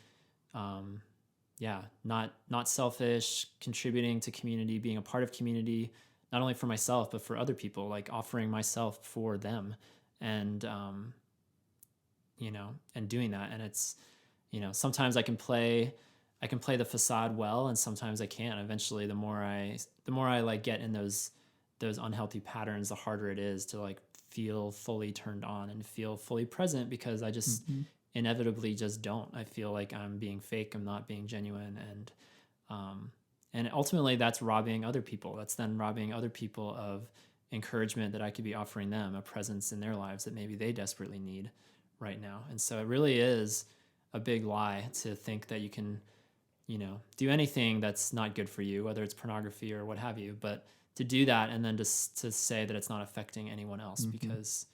not selfish, contributing to community, being a part of community, not only for myself but for other people, like offering myself for them, and and doing that. And it's, sometimes I can play the facade well, and sometimes I can't. Eventually, the more I like get in those unhealthy patterns, the harder it is to like feel fully turned on and feel fully present, because I just inevitably just don't. I feel like I'm being fake. I'm not being genuine, and ultimately that's robbing other people. That's then robbing other people of encouragement that I could be offering them, a presence in their lives that maybe they desperately need right now. And so it really is a big lie to think that you can, do anything that's not good for you, whether it's pornography or what have you, but to do that and then just to say that it's not affecting anyone else, because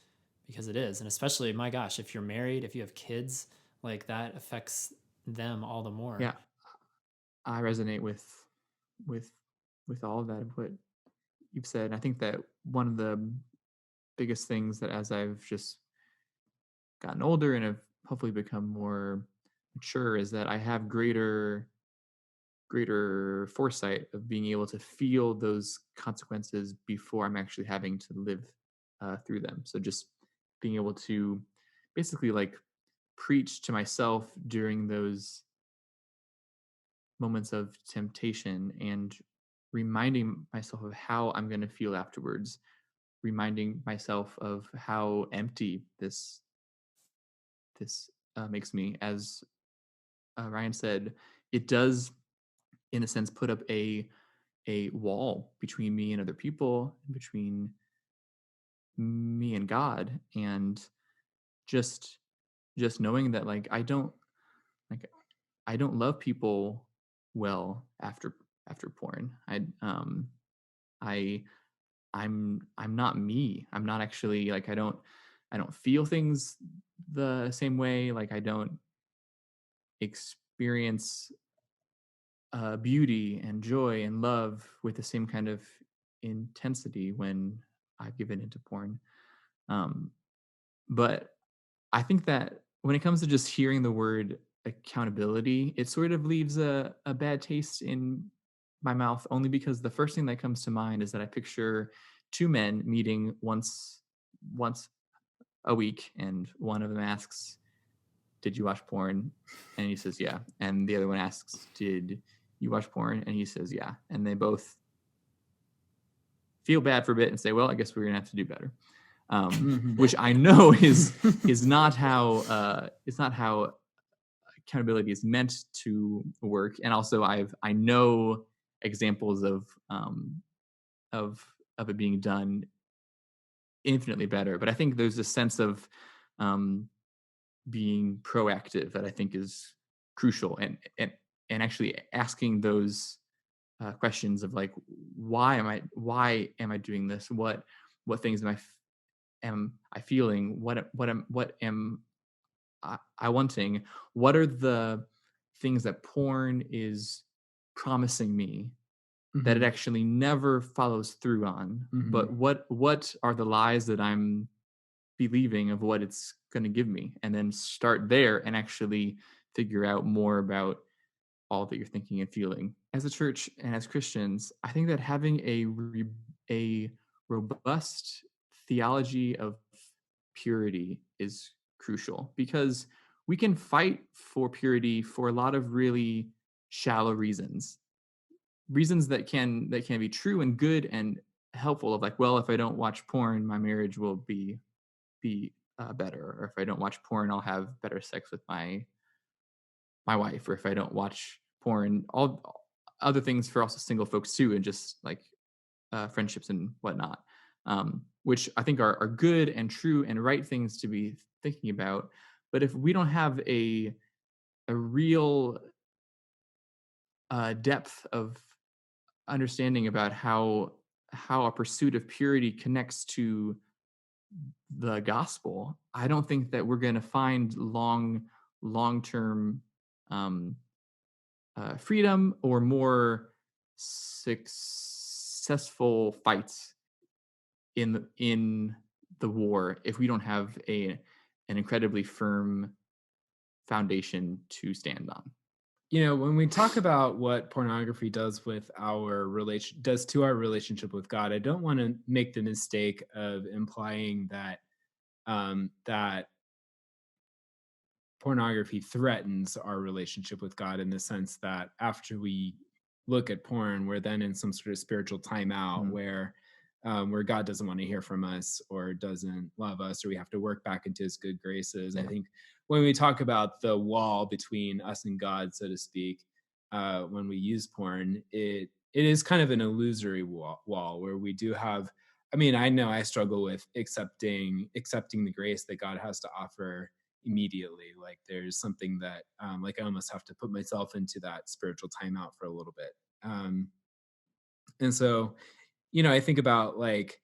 it is. And especially, my gosh, if you're married, if you have kids, like that affects them all the more. Yeah, I resonate with with all of that of what you've said. I think that one of the biggest things that, as I've just gotten older and have hopefully become more mature, is that I have greater foresight of being able to feel those consequences before I'm actually having to live through them. So just being able to basically like preach to myself during those moments of temptation and reminding myself of how I'm going to feel afterwards, reminding myself of how empty this makes me. As Ryan said, it does, in a sense, put up a wall between me and other people, between me and God, and just knowing that like like I don't love people well after porn. I I'm not me. I'm not actually like I don't feel things the same way. Like I don't experience beauty and joy and love with the same kind of intensity when I've given into porn. Um, but I think that when it comes to just hearing the word accountability, it sort of leaves a bad taste in my mouth, only because the first thing that comes to mind is that I picture two men meeting once a week, and one of them asks, "Did you watch porn?" And he says, "Yeah." And the other one asks, "Did you watch porn?" And he says, "Yeah." And they both feel bad for a bit and say, "Well, I guess we're gonna have to do better." Which I know is not how accountability is meant to work. And also, I know examples of it being done infinitely better. But I think there's a sense of being proactive that I think is crucial, and actually asking those questions of like, why am I doing this? What things am I feeling? What am I wanting? What are the things that porn is promising me that it actually never follows through on? But what are the lies that I'm believing of what it's going to give me? And then start there and actually figure out more about all that you're thinking and feeling. As a church and as Christians, I think that having a robust theology of purity is crucial, because we can fight for purity for a lot of really shallow reasons that can be true and good and helpful, of like, well, if I don't watch porn, my marriage will be better, or if I don't watch porn, I'll have better sex with my wife, or if I don't watch porn, all other things for also single folks too, and just like friendships and whatnot, which I think are good and true and right things to be thinking about. But if we don't have a real depth of understanding about how a pursuit of purity connects to the gospel, I don't think that we're going to find long-term freedom or more successful fights in the war if we don't have an incredibly firm foundation to stand on. You know, when we talk about what pornography does with our relationship with God, I don't want to make the mistake of implying that that pornography threatens our relationship with God, in the sense that after we look at porn, we're then in some sort of spiritual timeout where God doesn't want to hear from us or doesn't love us, or we have to work back into his good graces. I think when we talk about the wall between us and God, so to speak, when we use porn, it is kind of an illusory wall where we do have, I mean, I know I struggle with accepting the grace that God has to offer immediately. Like there's something that like I almost have to put myself into that spiritual timeout for a little bit. And so, you know, I think about like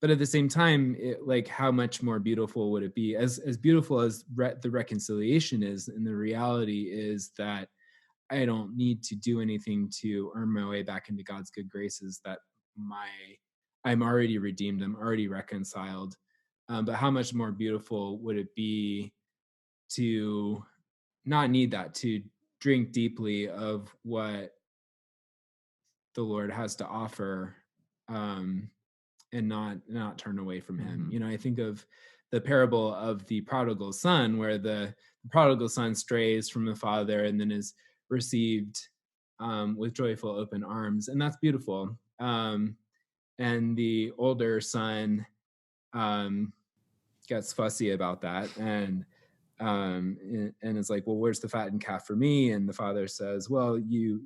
but at the same time, like how much more beautiful would it be, as beautiful as the reconciliation is, and the reality is that I don't need to do anything to earn my way back into God's good graces, that I'm already redeemed, I'm already reconciled. But how much more beautiful would it be to not need that, to drink deeply of what the Lord has to offer, and not turn away from him. You know, I think of the parable of the prodigal son, where the prodigal son strays from the father and then is received with joyful open arms, and that's beautiful. And the older son gets fussy about that, and it's like, well, where's the fattened calf for me? And the father says, well, you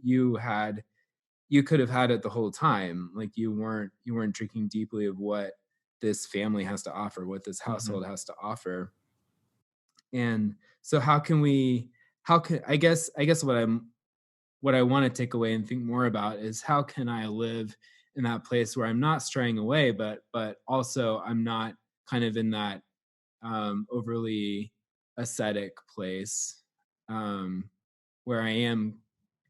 could have had it the whole time. Like you weren't drinking deeply of what this family has to offer, what this household has to offer. And so how can I guess what I want to take away and think more about is how can I live in that place where I'm not straying away, but also I'm not kind of in that overly ascetic place where I am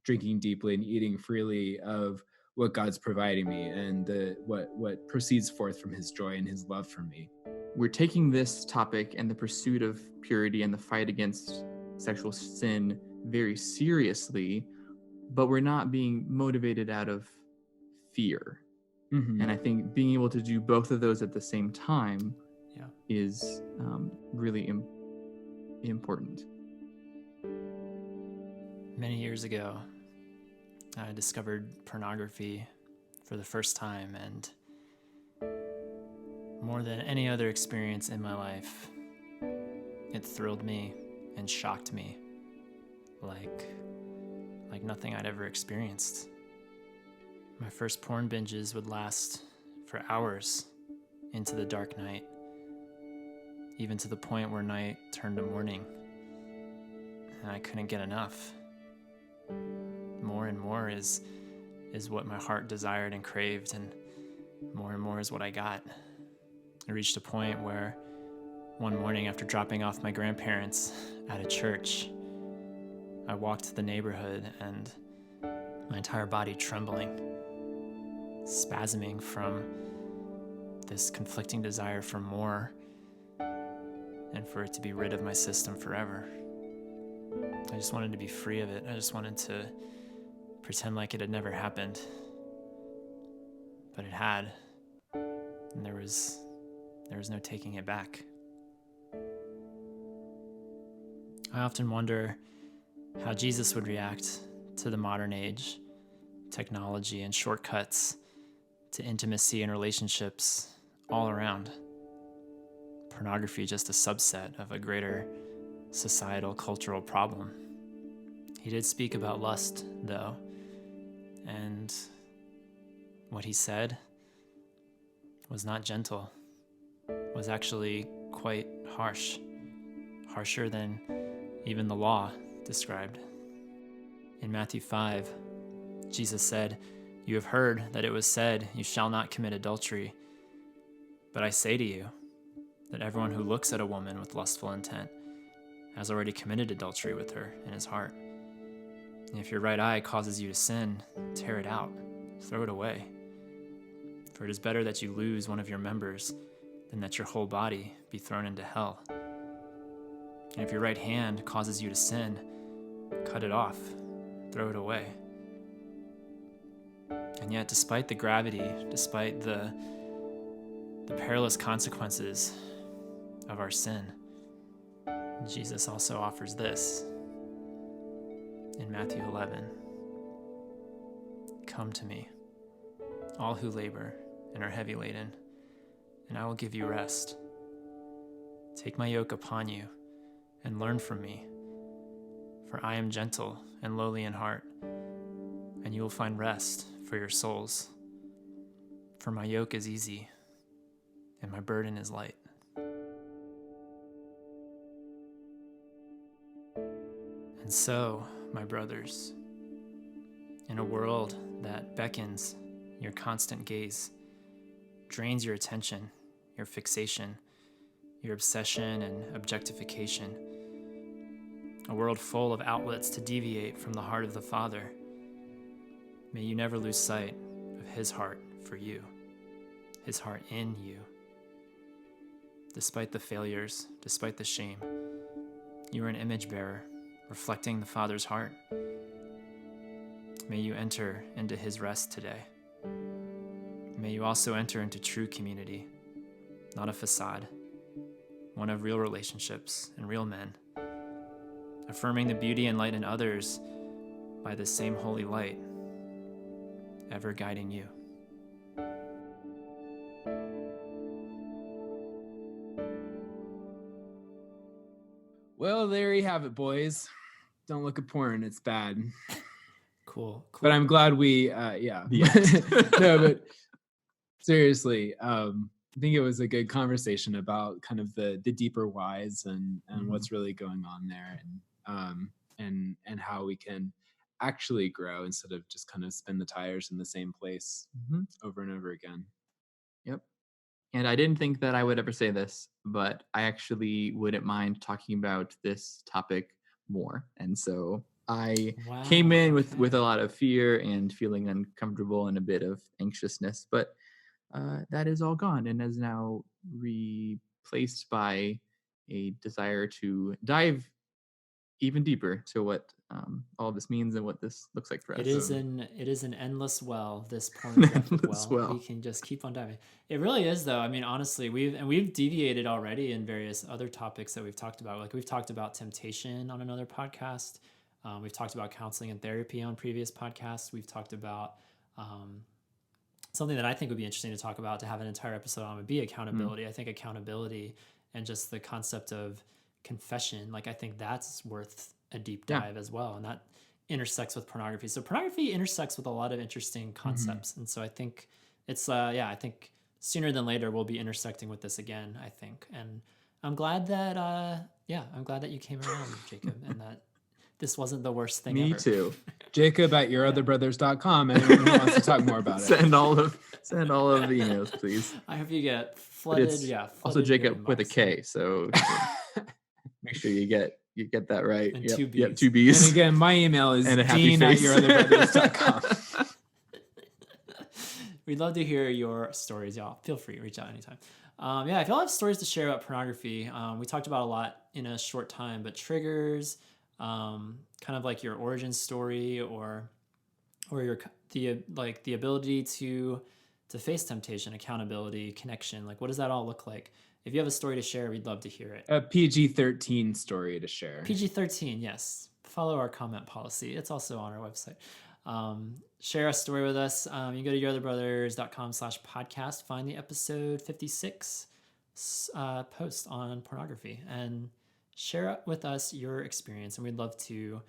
drinking deeply and eating freely of what God's providing me and what proceeds forth from his joy and his love for me. We're taking this topic and the pursuit of purity and the fight against sexual sin very seriously, but we're not being motivated out of fear. And I think being able to do both of those at the same time is really important. Many years ago, I discovered pornography for the first time, and more than any other experience in my life, it thrilled me and shocked me like nothing I'd ever experienced. My first porn binges would last for hours into the dark night, even to the point where night turned to morning, and I couldn't get enough. More and more is what my heart desired and craved, and more is what I got. I reached a point where one morning after dropping off my grandparents at a church, I walked the neighborhood and my entire body trembling, spasming from this conflicting desire for more and for it to be rid of my system forever. I just wanted to be free of it. I just wanted to pretend like it had never happened. But it had, and there was no taking it back. I often wonder how Jesus would react to the modern age, technology, and shortcuts to intimacy and relationships all around. Pornography just a subset of a greater societal, cultural problem. He did speak about lust, though, and what he said was not gentle, was actually quite harsh, harsher than even the law described. In Matthew 5, Jesus said, "You have heard that it was said, 'You shall not commit adultery.' But I say to you that everyone who looks at a woman with lustful intent has already committed adultery with her in his heart. And if your right eye causes you to sin, tear it out, throw it away. For it is better that you lose one of your members than that your whole body be thrown into hell. And if your right hand causes you to sin, cut it off, throw it away." And yet, despite the gravity, despite the perilous consequences of our sin, Jesus also offers this in Matthew 11. "Come to me, all who labor and are heavy laden, and I will give you rest. Take my yoke upon you and learn from me, for I am gentle and lowly in heart, and you will find rest for your souls. For my yoke is easy and my burden is light." And so, my brothers, in a world that beckons your constant gaze, drains your attention, your fixation, your obsession and objectification, a world full of outlets to deviate from the heart of the Father, may you never lose sight of his heart for you, his heart in you. Despite the failures, despite the shame, you are an image bearer, reflecting the Father's heart. May you enter into his rest today. May you also enter into true community, not a facade, one of real relationships and real men, affirming the beauty and light in others by the same holy light, ever guiding you. Well, there you have it, boys. Don't look at porn. It's bad. Cool. But I'm glad we, yeah. No, but seriously, I think it was a good conversation about kind of the deeper whys and what's really going on there, and how we can actually grow instead of just kind of spin the tires in the same place over and over again. Yep. And I didn't think that I would ever say this, but I actually wouldn't mind talking about this topic more. And so I came in with a lot of fear and feeling uncomfortable and a bit of anxiousness, but that is all gone and is now replaced by a desire to dive even deeper to what all this means and what this looks like for us. It is an endless well, this pornographic well. We can just keep on diving. It really is, though. I mean, honestly, we've deviated already in various other topics that we've talked about. Like we've talked about temptation on another podcast. We've talked about counseling and therapy on previous podcasts. We've talked about something that I think would be interesting to talk about, to have an entire episode on, would be accountability. I think accountability and just the concept of confession, like I think that's worth a deep dive as well, and that intersects with pornography. So pornography intersects with a lot of interesting concepts, and so I think it's I think sooner than later we'll be intersecting with this again, I think. And I'm glad that I'm glad that you came around, Jacob, and that this wasn't the worst thing ever. Me too. Jacob at yourotherbrothers.com. Anyone who wants to talk more about it. Send all of the emails, please. I hope you get flooded. Also Jacob with a K, so make sure you get that right. And two B's. Yep, 2 B's. And again, my email is dean@yourotherbrothers.com. We'd love to hear your stories, y'all. Feel free to reach out anytime. If y'all have stories to share about pornography, we talked about a lot in a short time, but triggers, kind of like your origin story or the ability to face temptation, accountability, connection. Like, what does that all look like? If you have a story to share, we'd love to hear it. A PG-13 story to share. PG-13, yes. Follow our comment policy. It's also on our website. Share a story with us. You can go to yourotherbrothers.com/podcast, find the episode 56 post on pornography, and share with us your experience. And we'd love to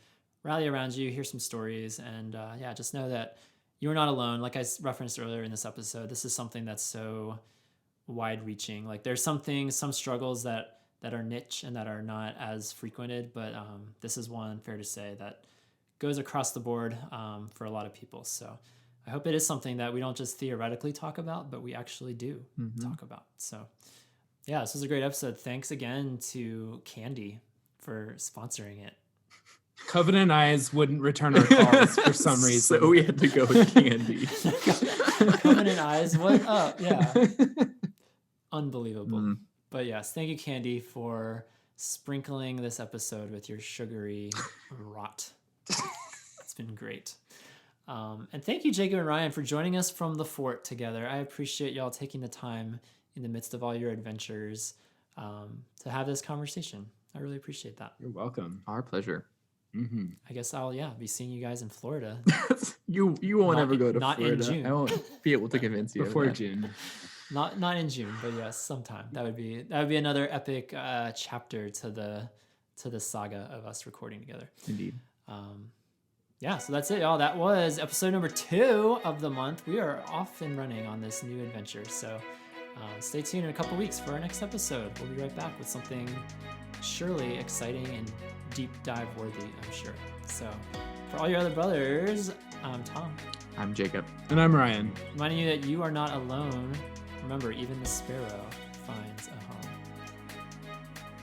rally around you, hear some stories, and just know that you're not alone. Like I referenced earlier in this episode, this is something that's so wide-reaching. Like there's some struggles that are niche and that are not as frequented, but this is one, fair to say, that goes across the board for a lot of people. So I hope it is something that we don't just theoretically talk about, but we actually do talk about. So this was a great episode. Thanks again to Candy for sponsoring it. Covenant Eyes wouldn't return our calls for some reason, so we had to go with Candy. Covenant Eyes, what up? Yeah. Unbelievable. But yes, thank you, Candy, for sprinkling this episode with your sugary rot. It's been great. And thank you, Jacob and Ryan, for joining us from the fort together. I appreciate y'all taking the time in the midst of all your adventures to have this conversation. I really appreciate that. You're welcome. Our pleasure. I guess I'll be seeing you guys in Florida. You won't ever go to not Florida. In June. I won't be able to convince you before June. Not in June, but yes, sometime. That would be another epic chapter to the saga of us recording together. Indeed. So that's it, y'all. That was episode number 2 of the month. We are off and running on this new adventure. So stay tuned in a couple weeks for our next episode. We'll be right back with something surely exciting and deep dive worthy, I'm sure. So for all your other brothers, I'm Tom. I'm Jacob. And I'm Ryan. Reminding you that you are not alone. Remember, even the sparrow finds a home.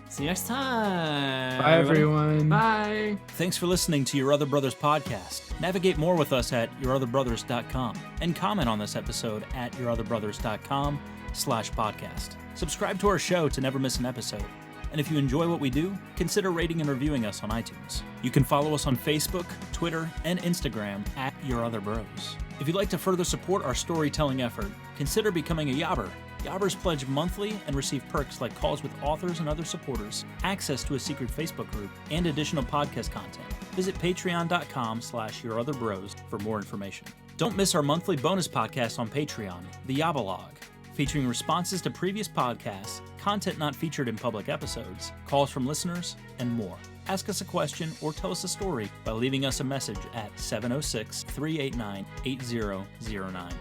See you next time. Bye, everyone. Bye. Thanks for listening to Your Other Brothers podcast. Navigate more with us at yourotherbrothers.com and comment on this episode at yourotherbrothers.com/podcast. Subscribe to our show to never miss an episode. And if you enjoy what we do, consider rating and reviewing us on iTunes. You can follow us on Facebook, Twitter, and Instagram at Your Other Bros. If you'd like to further support our storytelling effort, consider becoming a YOBber Yobbers pledge monthly and receive perks like calls with authors and other supporters, access to a secret Facebook group, and additional podcast content. Visit patreon.com/yourotherbros for more information. Don't miss our monthly bonus podcast on Patreon, the YOBaLOGUE, featuring responses to previous podcasts, content not featured in public episodes, calls from listeners, and more. Ask us a question or tell us a story by leaving us a message at 706-389-8009.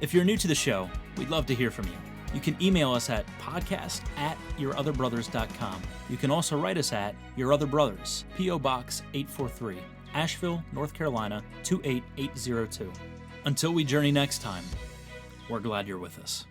If you're new to the show, we'd love to hear from you. You can email us at podcast@yourotherbrothers.com. You can also write us at Your Other Brothers, P.O. Box 843, Asheville, North Carolina 28802. Until we journey next time, we're glad you're with us.